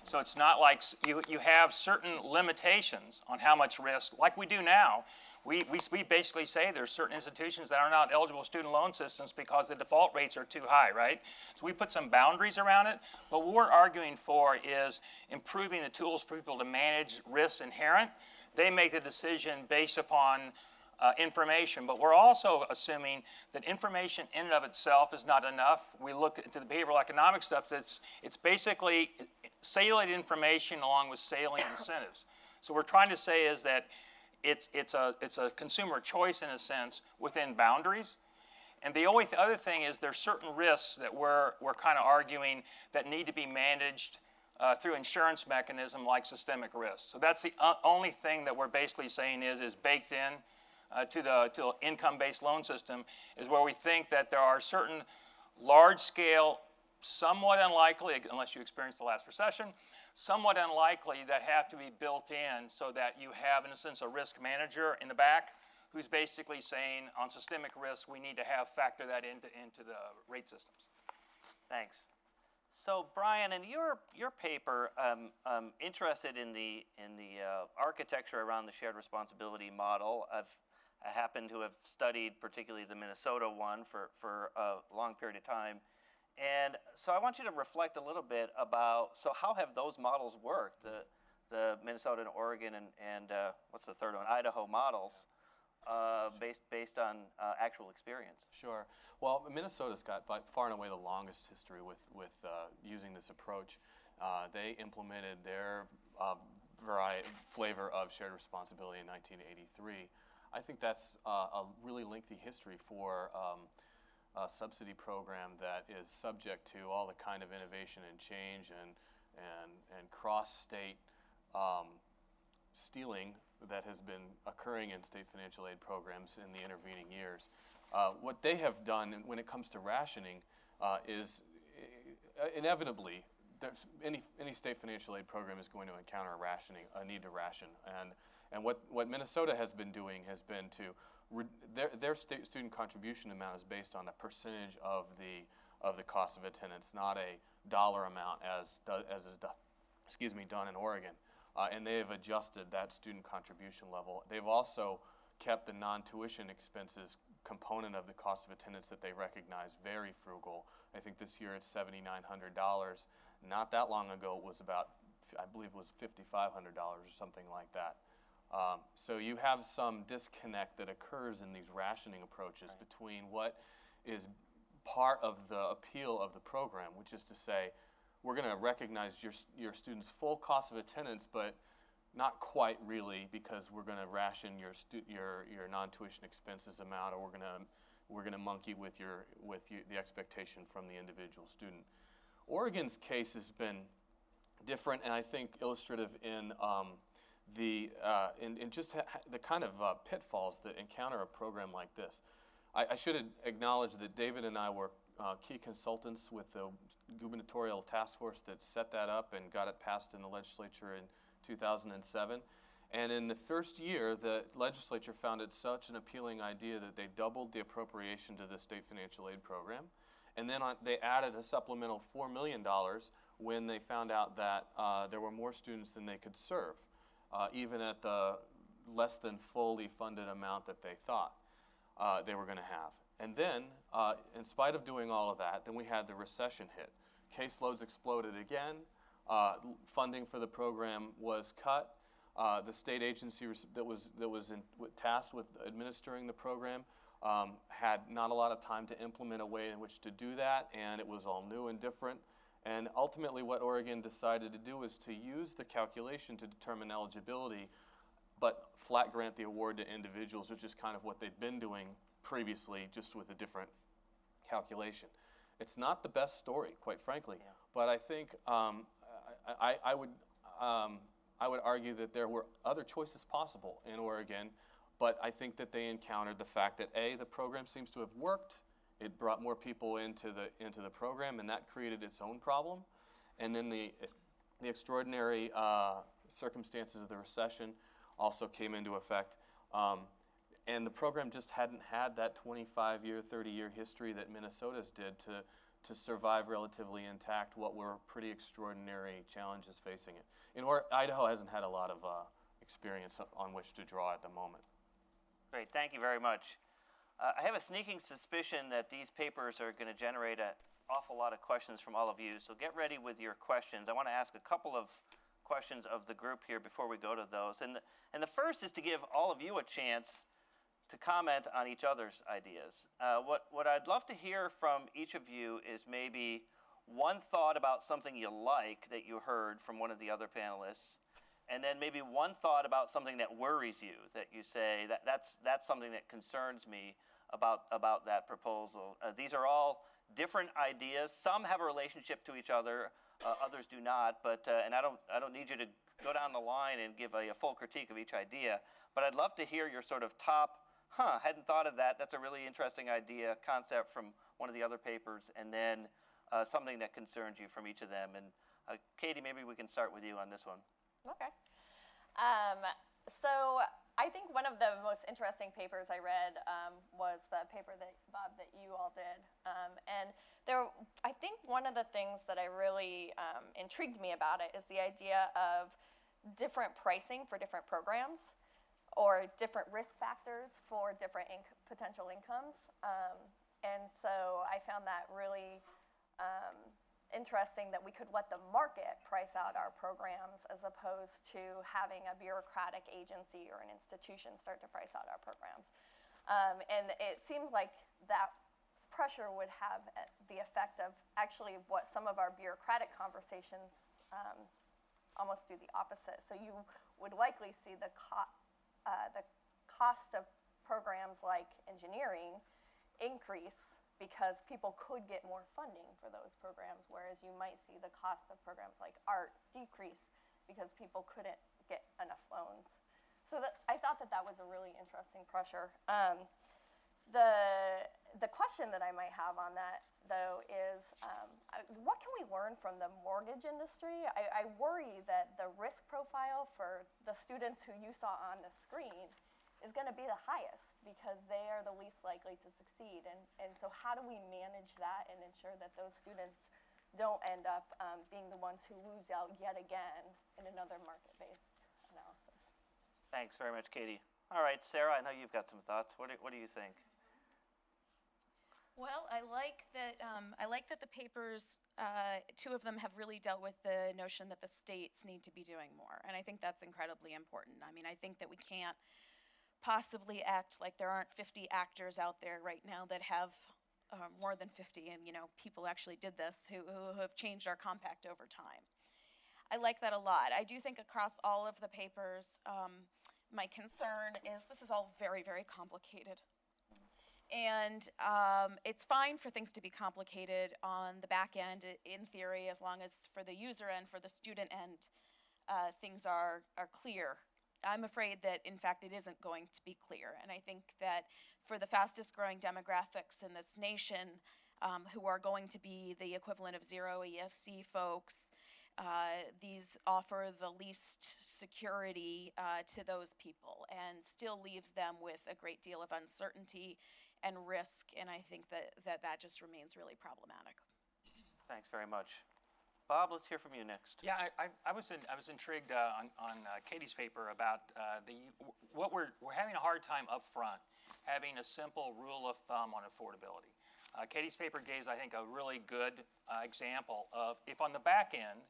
So it's not like you have certain limitations on how much risk, like we do now. We basically say there's certain institutions that are not eligible student loan systems because the default rates are too high, right? So we put some boundaries around it, but what we're arguing for is improving the tools for people to manage risks inherent. They make the decision based upon information, but we're also assuming that information in and of itself is not enough. We look into the behavioral economic stuff it's basically salient information along with salient incentives. So what we're trying to say is that it's a consumer choice in a sense within boundaries. And the only other thing is there's certain risks that we're kind of arguing that need to be managed through insurance mechanism like systemic risk. So that's the only thing that we're basically saying is baked in to the income-based loan system, is where we think that there are certain large-scale, somewhat unlikely, unless you experienced the last recession, somewhat unlikely that have to be built in so that you have, in a sense, a risk manager in the back who's basically saying on systemic risk we need to factor that into the rate systems. Thanks. So Brian, in your paper, I'm interested in the architecture around the shared responsibility model. I happen to have studied particularly the Minnesota one for a long period of time. And so I want you to reflect a little bit about, so how have those models worked, the Minnesota and Oregon and what's the third one, Idaho models, based on actual experience? Sure. Well, Minnesota's got by far and away the longest history with using this approach. They implemented their flavor of shared responsibility in 1983. I think that's a really lengthy history for a subsidy program that is subject to all the kind of innovation and change and cross-state stealing that has been occurring in state financial aid programs in the intervening years. What they have done when it comes to rationing is inevitably any state financial aid program is going to encounter a need to ration. And what Minnesota has been doing has been to their student contribution amount is based on a percentage of the cost of attendance, not a dollar amount as is done in Oregon. And they have adjusted that student contribution level. They've also kept the non-tuition expenses component of the cost of attendance that they recognize very frugal. I think this year it's $7,900. Not that long ago it was about, I believe it was $5,500 or something like that. So you have some disconnect that occurs in these rationing approaches between what is part of the appeal of the program, which is to say, we're going to recognize your students' full cost of attendance, but not quite really, because we're going to ration your non-tuition expenses amount, or we're going to monkey with the expectation from the individual student. Oregon's case has been different, and I think illustrative in the kind of pitfalls that encounter a program like this. I should acknowledge that David and I were key consultants with the gubernatorial task force that set that up and got it passed in the legislature in 2007. And in the first year, the legislature found it such an appealing idea that they doubled the appropriation to the state financial aid program. And then they added a supplemental $4 million when they found out that there were more students than they could serve, even at the less than fully funded amount that they thought they were going to have. And then, in spite of doing all of that, then we had the recession hit. Caseloads exploded again. Funding for the program was cut. The state agency that was tasked with administering the program had not a lot of time to implement a way in which to do that, and it was all new and different. And ultimately, what Oregon decided to do was to use the calculation to determine eligibility, but flat grant the award to individuals, which is kind of what they'd been doing previously, just with a different calculation. It's not the best story, quite frankly, but I think I would argue that there were other choices possible in Oregon, but I think that they encountered the fact that the program seems to have worked. It brought more people into the program, and that created its own problem. And then the extraordinary circumstances of the recession also came into effect. And the program just hadn't had that 25-year, 30-year history that Minnesota's did to survive relatively intact what were pretty extraordinary challenges facing it. Idaho hasn't had a lot of experience on which to draw at the moment. Great, thank you very much. I have a sneaking suspicion that these papers are going to generate an awful lot of questions from all of you, so get ready with your questions. I want to ask a couple of questions of the group here before we go to those. And the first is to give all of you a chance to comment on each other's ideas. What I'd love to hear from each of you is maybe one thought about something you like that you heard from one of the other panelists, and then maybe one thought about something that worries you, that you say, that's something that concerns me about that proposal. These are all different ideas. Some have a relationship to each other, others do not, but and I don't need you to go down the line and give a full critique of each idea, but I'd love to hear your sort of top, hadn't thought of that, that's a really interesting idea, concept from one of the other papers, and then something that concerns you from each of them. And Katie, maybe we can start with you on this one. Okay. So I think one of the most interesting papers I read was the paper that, Bob, that you all did. And I think one of the things that I really intrigued me about it is the idea of different pricing for different programs or different risk factors for different potential incomes. And so I found that really interesting that we could let the market price out our programs as opposed to having a bureaucratic agency or an institution start to price out our programs. And it seems like that pressure would have the effect of actually what some of our bureaucratic conversations almost do the opposite. So you would likely see the cost of programs like engineering increase because people could get more funding for those programs, whereas you might see the cost of programs like art decrease because people couldn't get enough loans. So I thought that was a really interesting pressure. The question that I might have on that, though, is what can we learn from the mortgage industry? I worry that the risk profile for the students who you saw on the screen is going to be the highest because they are the least likely to succeed. And so how do we manage that and ensure that those students don't end up being the ones who lose out yet again in another market-based analysis? Thanks very much, Katie. All right, Sarah, I know you've got some thoughts. What do you think? Well, I like that the papers, two of them have really dealt with the notion that the states need to be doing more, and I think that's incredibly important. I mean, I think that we can't possibly act like there aren't 50 actors out there right now that have more than 50, and people actually did this who have changed our compact over time. I like that a lot. I do think across all of the papers, my concern is this is all very, very complicated. And it's fine for things to be complicated on the back end, in theory, as long as for the user end, for the student end, things are clear. I'm afraid that, in fact, it isn't going to be clear. And I think that for the fastest growing demographics in this nation, who are going to be the equivalent of zero EFC folks, these offer the least security to those people and still leaves them with a great deal of uncertainty and risk, and I think that just remains really problematic. Thanks very much. Bob, let's hear from you next. Yeah, I was intrigued on Katie's paper about what we're having a hard time up front, having a simple rule of thumb on affordability. Katie's paper gave, I think, a really good example of if on the back end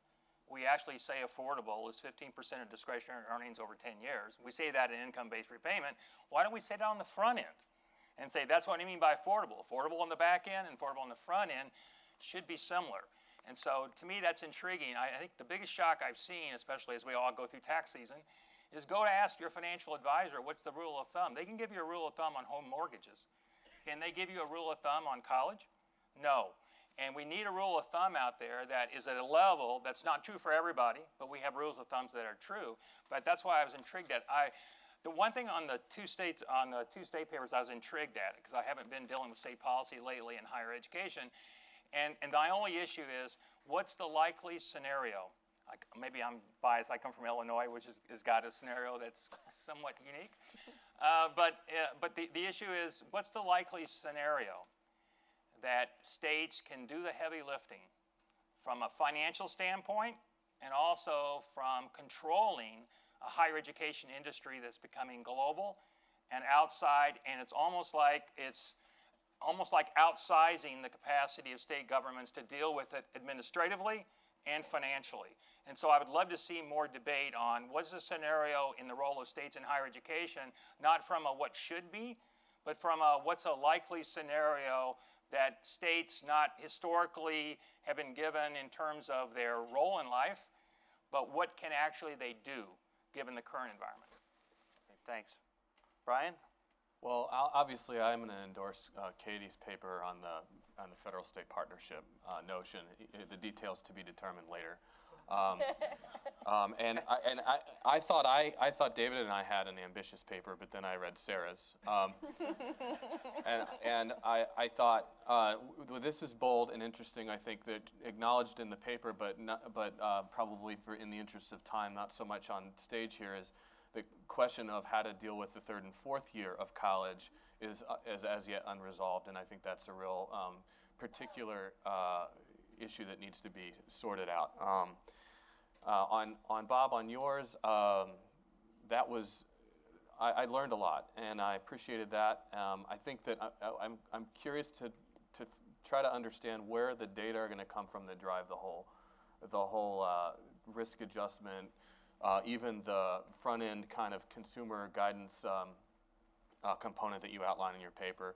we actually say affordable is 15% of discretionary earnings over 10 years, we say that in income-based repayment, why don't we say that on the front end and say that's what I mean by affordable. Affordable on the back end and affordable on the front end should be similar. And so to me that's intriguing. I think the biggest shock I've seen, especially as we all go through tax season, is go to ask your financial advisor what's the rule of thumb. They can give you a rule of thumb on home mortgages. Can they give you a rule of thumb on college? No. And we need a rule of thumb out there that is at a level that's not true for everybody, but we have rules of thumbs that are true. But that's why I was intrigued at. The one thing on the two state papers I was intrigued at, because I haven't been dealing with state policy lately in higher education, and my only issue is what's the likely scenario? Maybe I'm biased. I come from Illinois, which has got a scenario that's somewhat unique. But the issue is what's the likely scenario that states can do the heavy lifting from a financial standpoint and also from controlling a higher education industry that's becoming global and outside, and it's almost like outsizing the capacity of state governments to deal with it administratively and financially. And so I would love to see more debate on what's the scenario in the role of states in higher education, not from a what should be, but from a what's a likely scenario that states not historically have been given in terms of their role in life, but what can actually they do given the current environment. Okay, thanks. Brian? Well, obviously, I'm going to endorse Katie's paper on the federal-state partnership notion. The details to be determined later. And I thought David and I had an ambitious paper, but then I read Sarah's, and I thought this is bold and interesting. I think that acknowledged in the paper, but probably in the interest of time, not so much on stage here, is the question of how to deal with the third and fourth year of college is as yet unresolved, and I think that's a real particular issue that needs to be sorted out. On Bob, on yours, that was, I learned a lot, and I appreciated that. I think that I'm curious to try to understand where the data are going to come from that drive the whole risk adjustment, even the front end kind of consumer guidance component that you outline in your paper.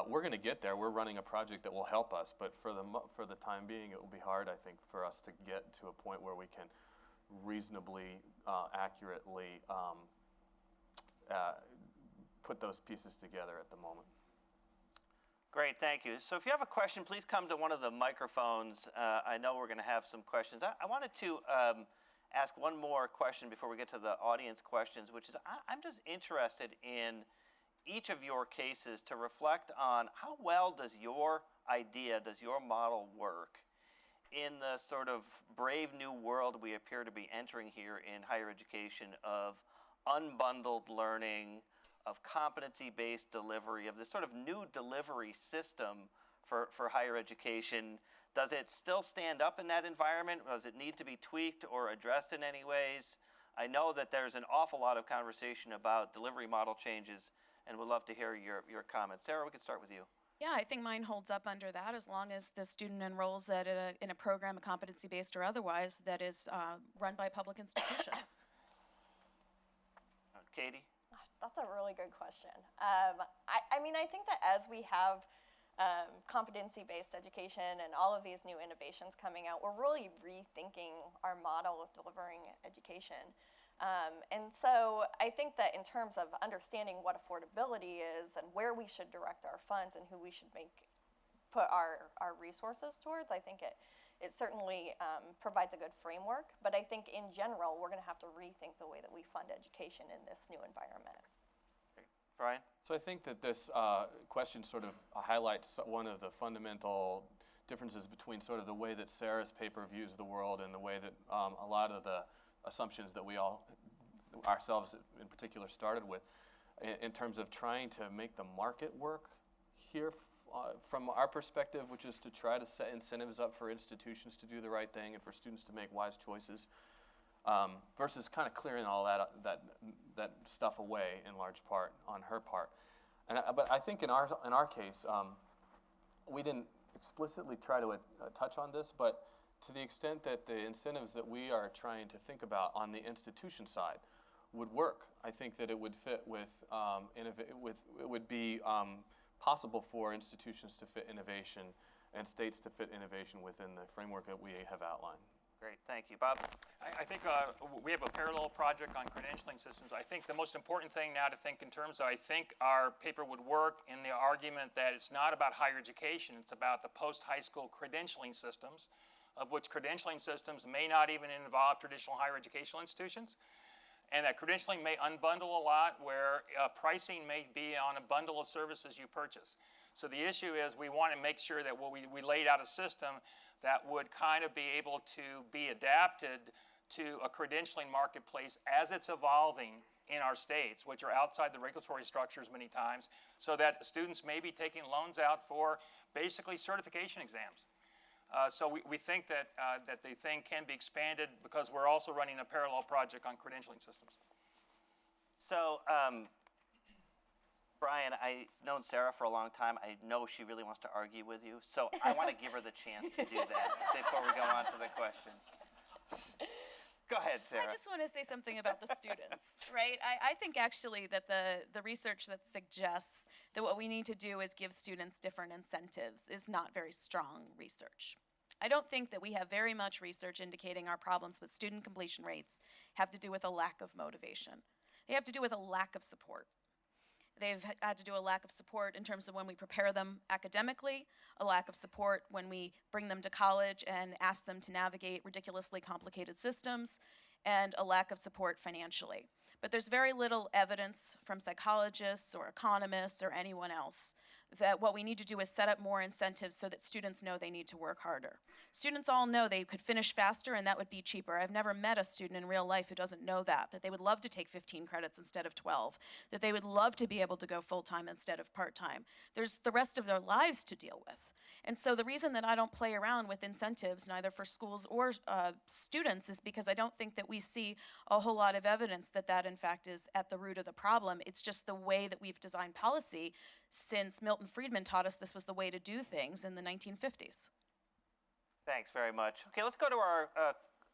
We're going to get there. We're running a project that will help us, but for the time being, it will be hard, I think, for us to get to a point where we can reasonably accurately put those pieces together at the moment. Great, thank you. So if you have a question, please come to one of the microphones. I know we're going to have some questions. I wanted to ask one more question before we get to the audience questions, which is I'm just interested in each of your cases to reflect on how well does your idea, does your model work in the sort of brave new world we appear to be entering here in higher education of unbundled learning, of competency-based delivery, of this sort of new delivery system for higher education. Does it still stand up in that environment? Does it need to be tweaked or addressed in any ways? I know that there's an awful lot of conversation about delivery model changes, and would love to hear your comments. Sarah, we could start with you. Yeah, I think mine holds up under that as long as the student enrolls in a program, a competency-based or otherwise, that is run by a public institution. Katie? That's a really good question. I mean, I think that as we have competency-based education and all of these new innovations coming out, we're really rethinking our model of delivering education. And so I think that in terms of understanding what affordability is and where we should direct our funds and who we should put our resources towards, I think it certainly provides a good framework. But I think in general, we're going to have to rethink the way that we fund education in this new environment. Great. Brian? So I think that this question sort of highlights one of the fundamental differences between sort of the way that Sarah's paper views the world and the way that a lot of the assumptions that we all, ourselves in particular, started with in terms of trying to make the market work here from our perspective, which is to try to set incentives up for institutions to do the right thing and for students to make wise choices, versus kind of clearing all that stuff away in large part on her part. But I think in our case, we didn't explicitly try to touch on this, but to the extent that the incentives that we are trying to think about on the institution side would work, I think that it would fit with, it would be possible for institutions to fit innovation and states to fit innovation within the framework that we have outlined. Great, thank you. Bob? I think we have a parallel project on credentialing systems. I think the most important thing now to think in terms of, I think our paper would work in the argument that it's not about higher education, it's about the post-high school credentialing systems, of which credentialing systems may not even involve traditional higher educational institutions, and that credentialing may unbundle a lot where pricing may be on a bundle of services you purchase. So the issue is we want to make sure that we laid out a system that would kind of be able to be adapted to a credentialing marketplace as it's evolving in our states, which are outside the regulatory structures many times, so that students may be taking loans out for basically certification exams. So we think that the thing can be expanded because we're also running a parallel project on credentialing systems. So, Brian, I've known Sarah for a long time. I know she really wants to argue with you, so I want to give her the chance to do that before we go on to the questions. Go ahead, Sarah. I just want to say something about the students, right? I think actually that the research that suggests that what we need to do is give students different incentives is not very strong research. I don't think that we have very much research indicating our problems with student completion rates have to do with a lack of motivation. They have to do with a lack of support. They've had to do a lack of support in terms of when we prepare them academically, a lack of support when we bring them to college and ask them to navigate ridiculously complicated systems, and a lack of support financially. But there's very little evidence from psychologists or economists or anyone else that what we need to do is set up more incentives so that students know they need to work harder. Students all know they could finish faster and that would be cheaper. I've never met a student in real life who doesn't know that they would love to take 15 credits instead of 12, that they would love to be able to go full-time instead of part-time. There's the rest of their lives to deal with. And so the reason that I don't play around with incentives, neither for schools or students, is because I don't think that we see a whole lot of evidence that that in fact is at the root of the problem. It's just the way that we've designed policy since Milton Friedman taught us this was the way to do things in the 1950s. Thanks very much. Okay, let's go to our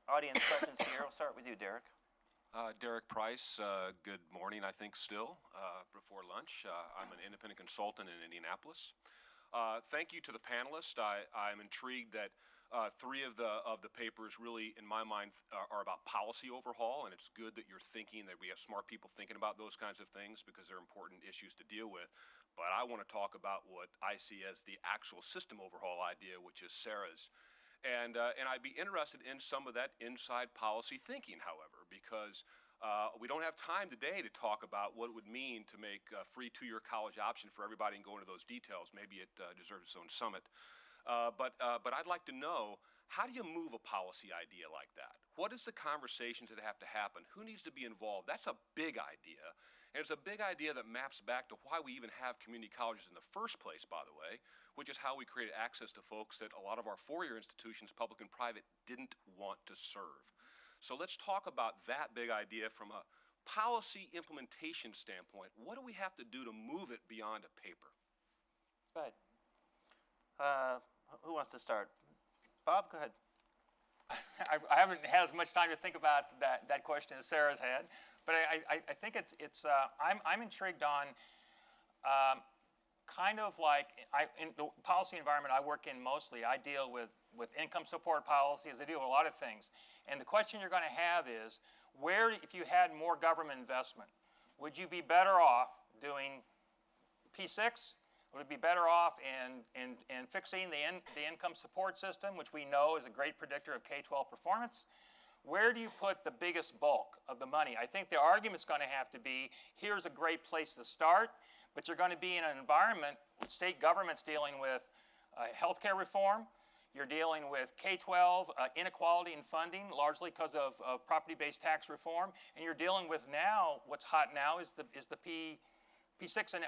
audience questions here. We'll start with you, Derek. Derek Price, good morning, I think still, before lunch. I'm an independent consultant in Indianapolis. Thank you to the panelists. I'm intrigued that three of the papers really, in my mind, are about policy overhaul, and it's good that you're thinking that we have smart people thinking about those kinds of things because they're important issues to deal with. But I want to talk about what I see as the actual system overhaul idea, which is Sarah's. And I'd be interested in some of that inside policy thinking, however, because we don't have time today to talk about what it would mean to make a free 2-year college option for everybody and go into those details. Maybe it deserves its own summit. But I'd like to know, how do you move a policy idea like that? What is the conversations that have to happen? Who needs to be involved? That's a big idea. And it's a big idea that maps back to why we even have community colleges in the first place, by the way, which is how we created access to folks that a lot of our four-year institutions, public and private, didn't want to serve. So let's talk about that big idea from a policy implementation standpoint. What do we have to do to move it beyond a paper? Go ahead. Who wants to start? Bob, go ahead. I haven't had as much time to think about that question as Sarah's had, but I think I'm intrigued on kind of like in the policy environment I work in mostly. I deal with income support policies. I deal with a lot of things, and the question you're going to have is, where, if you had more government investment, would you be better off doing P6? Would it be better off in fixing the income support system, which we know is a great predictor of K-12 performance? Where do you put the biggest bulk of the money? I think the argument's going to have to be, here's a great place to start, but you're going to be in an environment with state governments dealing with healthcare reform. You're dealing with K-12 inequality in funding, largely because of property-based tax reform, and you're dealing with now, what's hot now is the P6 and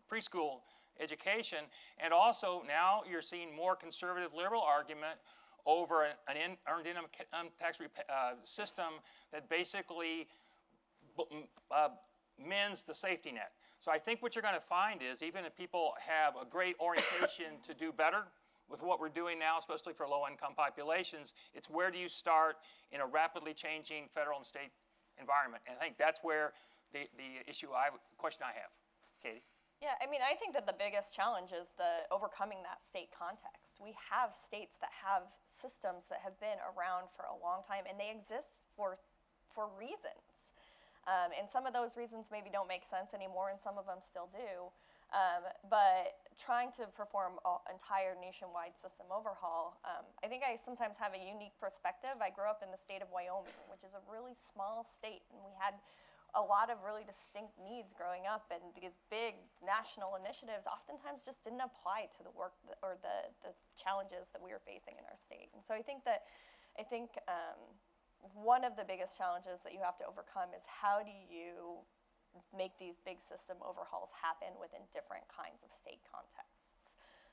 preschool education, and also now you're seeing more conservative liberal argument over an earned income tax system that basically mends the safety net. So I think what you're going to find is, even if people have a great orientation to do better with what we're doing now, especially for low-income populations, it's where do you start in a rapidly changing federal and state environment? And I think that's where the question I have. Katie? Yeah, I mean, I think that the biggest challenge is overcoming that state context. We have states that have systems that have been around for a long time, and they exist for reasons. And some of those reasons maybe don't make sense anymore, and some of them still do. But trying to perform an entire nationwide system overhaul, I think I sometimes have a unique perspective. I grew up in the state of Wyoming, which is a really small state, and we had a lot of really distinct needs growing up, and these big national initiatives oftentimes just didn't apply to the work or the challenges that we were facing in our state. And so I think one of the biggest challenges that you have to overcome is, how do you make these big system overhauls happen within different kinds of state contexts?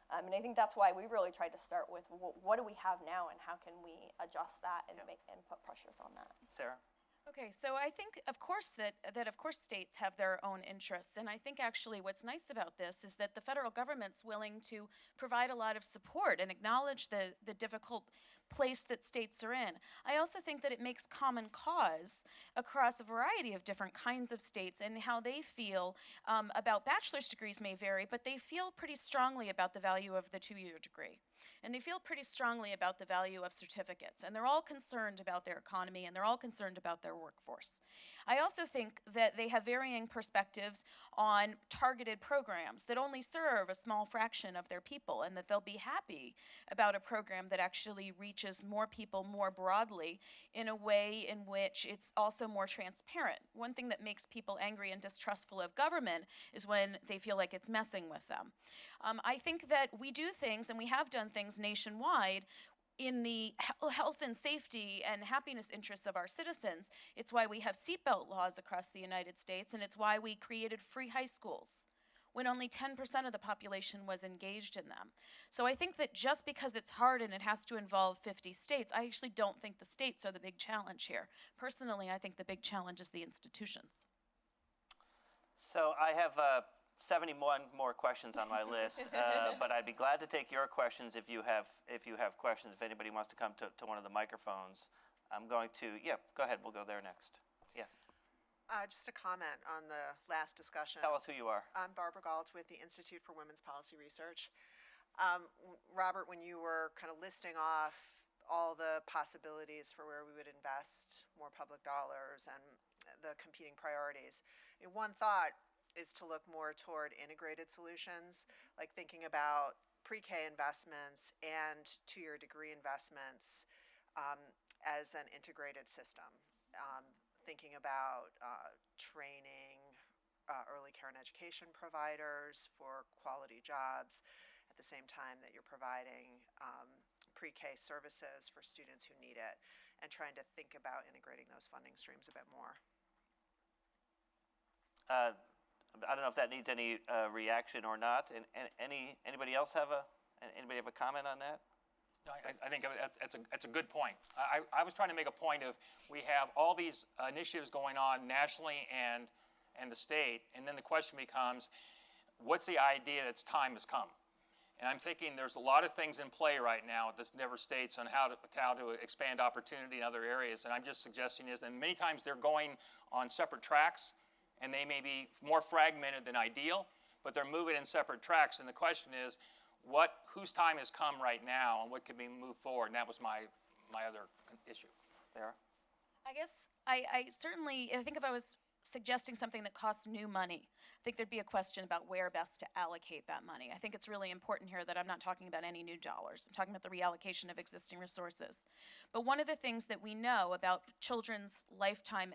And I think that's why we really tried to start with, what do we have now, and how can we adjust that and put pressures on that? Sarah? Okay, so I think, of course, that of course states have their own interests, and I think actually what's nice about this is that the federal government's willing to provide a lot of support and acknowledge the difficult place that states are in. I also think that it makes common cause across a variety of different kinds of states, and how they feel about bachelor's degrees may vary, but they feel pretty strongly about the value of the 2-year degree. And they feel pretty strongly about the value of certificates. And they're all concerned about their economy, and they're all concerned about their workforce. I also think that they have varying perspectives on targeted programs that only serve a small fraction of their people, and that they'll be happy about a program that actually reaches more people more broadly in a way in which it's also more transparent. One thing that makes people angry and distrustful of government is when they feel like it's messing with them. I think that we do things, and we have done things nationwide, in the health and safety and happiness interests of our citizens. It's why we have seatbelt laws across the United States, and it's why we created free high schools. when only 10% of the population was engaged in them. So I think that just because it's hard and it has to involve 50 states, I actually don't think the states are the big challenge here. Personally, I think the big challenge is the institutions. So I have 71 more questions on my list, but I'd be glad to take your questions if you have questions. If anybody wants to come to one of the microphones, I'm going to. Yeah, go ahead. We'll go there next. Yes. Just a comment on the last discussion. Tell us who you are. I'm Barbara Galt with the Institute for Women's Policy Research. Robert, when you were kind of listing off all the possibilities for where we would invest more public dollars and the competing priorities, one thought is to look more toward integrated solutions, like thinking about pre-K investments and two-year degree investments as an integrated system. Thinking about training early care and education providers for quality jobs at the same time that you're providing pre-K services for students who need it, and trying to think about integrating those funding streams a bit more. I don't know if that needs any reaction or not. And anybody else have a comment on that? No, I think that's a good point. I was trying to make a point of, we have all these initiatives going on nationally and the state, and then the question becomes, what's the idea that's time has come? And I'm thinking there's a lot of things in play right now at the different states on how to expand opportunity in other areas. And I'm just suggesting is that many times they're going on separate tracks, and they may be more fragmented than ideal, but they're moving in separate tracks. And the question is, whose time has come right now, and what can be moved forward? And that was my other issue. Sarah? I guess I think if I was suggesting something that costs new money, I think there'd be a question about where best to allocate that money. I think it's really important here that I'm not talking about any new dollars. I'm talking about the reallocation of existing resources. But one of the things that we know about children's lifetime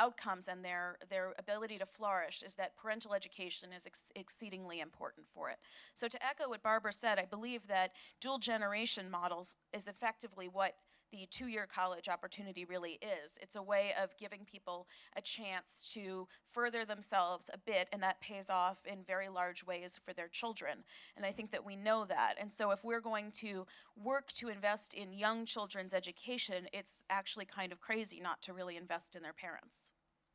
outcomes and their ability to flourish is that parental education is exceedingly important for it. So to echo what Barbara said, I believe that dual generation models is effectively what the two-year college opportunity really is. It's a way of giving people a chance to further themselves a bit, and that pays off in very large ways for their children. And I think that we know that. And so if we're going to work to invest in young children's education, it's actually kind of crazy not to really invest in their parents.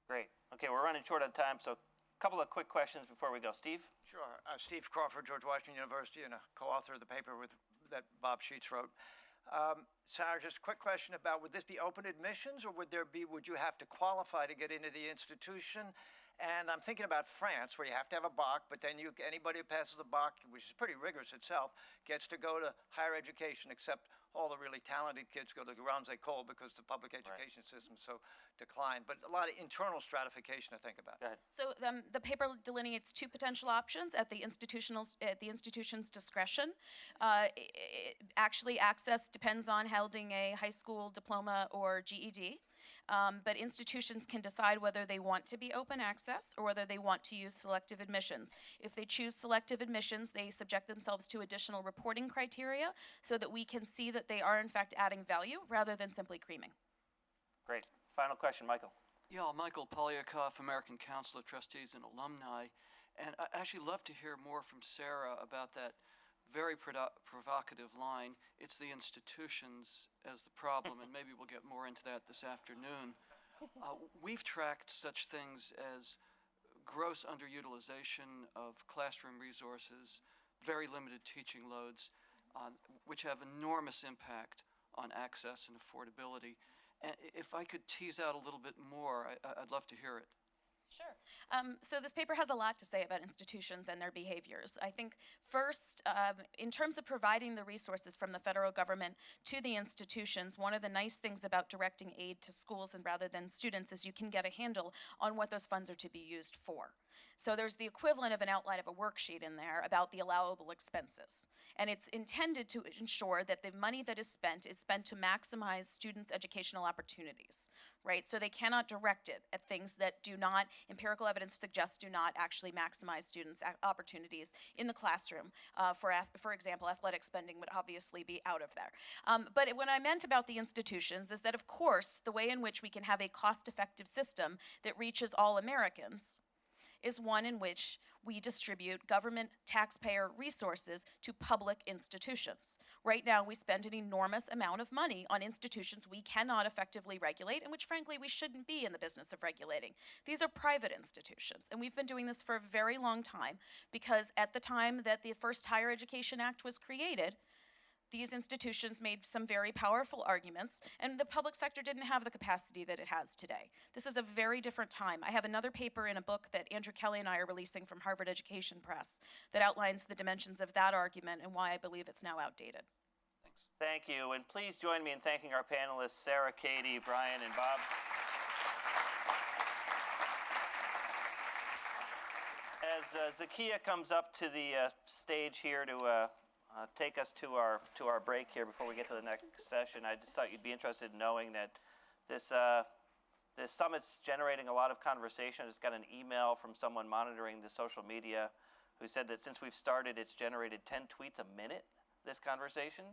Great. Okay, we're running short on time, so a couple of quick questions before we go. Steve? Sure. Steve Crawford, George Washington University, and a co-author of the paper that Bob Sheets wrote. Sarah, just a quick question about, would this be open admissions, or would you have to qualify to get into the institution? And I'm thinking about France, where you have to have a BAC, but then anybody who passes the BAC, which is pretty rigorous itself, gets to go to higher education, except all the really talented kids go to the Grandes Écoles because the public education system is so declined. But a lot of internal stratification to think about. Go ahead. So the paper delineates two potential options at the institution's discretion. Actually, access depends on holding a high school diploma or GED. But institutions can decide whether they want to be open access or whether they want to use selective admissions. If they choose selective admissions, they subject themselves to additional reporting criteria so that we can see that they are in fact adding value rather than simply creaming. Great. Final question, Michael. Yeah, Michael Polyakov, American Council of Trustees and Alumni. And I'd actually love to hear more from Sarah about that very provocative line, it's the institutions as the problem, and maybe we'll get more into that this afternoon. We've tracked such things as gross underutilization of classroom resources, very limited teaching loads, which have enormous impact on access and affordability. And if I could tease out a little bit more, I'd love to hear it. Sure. So this paper has a lot to say about institutions and their behaviors. I think first, in terms of providing the resources from the federal government to the institutions, one of the nice things about directing aid to schools and rather than students is you can get a handle on what those funds are to be used for. So there's the equivalent of an outline of a worksheet in there about the allowable expenses. And it's intended to ensure that the money that is spent to maximize students' educational opportunities, right? So they cannot direct it at things that do not, empirical evidence suggests do not actually maximize students' opportunities in the classroom. For example, athletic spending would obviously be out of there. But what I meant about the institutions is that, of course, the way in which we can have a cost-effective system that reaches all Americans is one in which we distribute government taxpayer resources to public institutions. Right now, we spend an enormous amount of money on institutions we cannot effectively regulate and which, frankly, we shouldn't be in the business of regulating. These are private institutions, and we've been doing this for a very long time because at the time that the first Higher Education Act was created, these institutions made some very powerful arguments, and the public sector didn't have the capacity that it has today. This is a very different time. I have another paper in a book that Andrew Kelly and I are releasing from Harvard Education Press that outlines the dimensions of that argument and why I believe it's now outdated. Thank you, and please join me in thanking our panelists, Sarah, Katie, Brian, and Bob. As Zakiya comes up to the stage here to take us to our break here before we get to the next session, I just thought you'd be interested in knowing that this summit's generating a lot of conversation. I just got an email from someone monitoring the social media who said that since we've started, it's generated 10 tweets a minute, this conversation.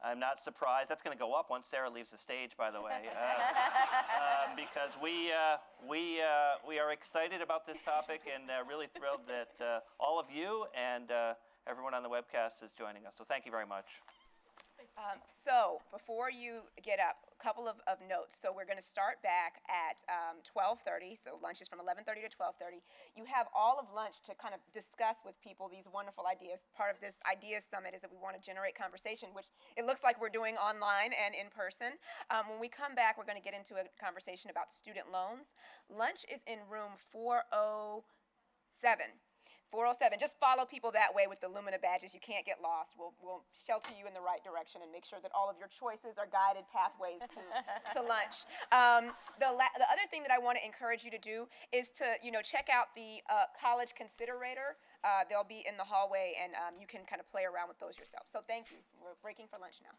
I'm not surprised. That's going to go up once Sarah leaves the stage, by the way, because we are excited about this topic and really thrilled that all of you and everyone on the webcast is joining us. So thank you very much. So before you get up, a couple of notes. So we're going to start back at 12:30. So lunch is from 11:30 to 12:30. You have all of lunch to kind of discuss with people these wonderful ideas. Part of this Ideas Summit is that we want to generate conversation, which it looks like we're doing online and in person. When we come back, we're going to get into a conversation about student loans. Lunch is in room 407. 407. Just follow people that way with the Lumina badges. You can't get lost. We'll shelter you in the right direction and make sure that all of your choices are guided pathways to lunch. The other thing that I want to encourage you to do is to check out the College Considerator. They'll be in the hallway, and you can kind of play around with those yourself. So thank you. We're breaking for lunch now.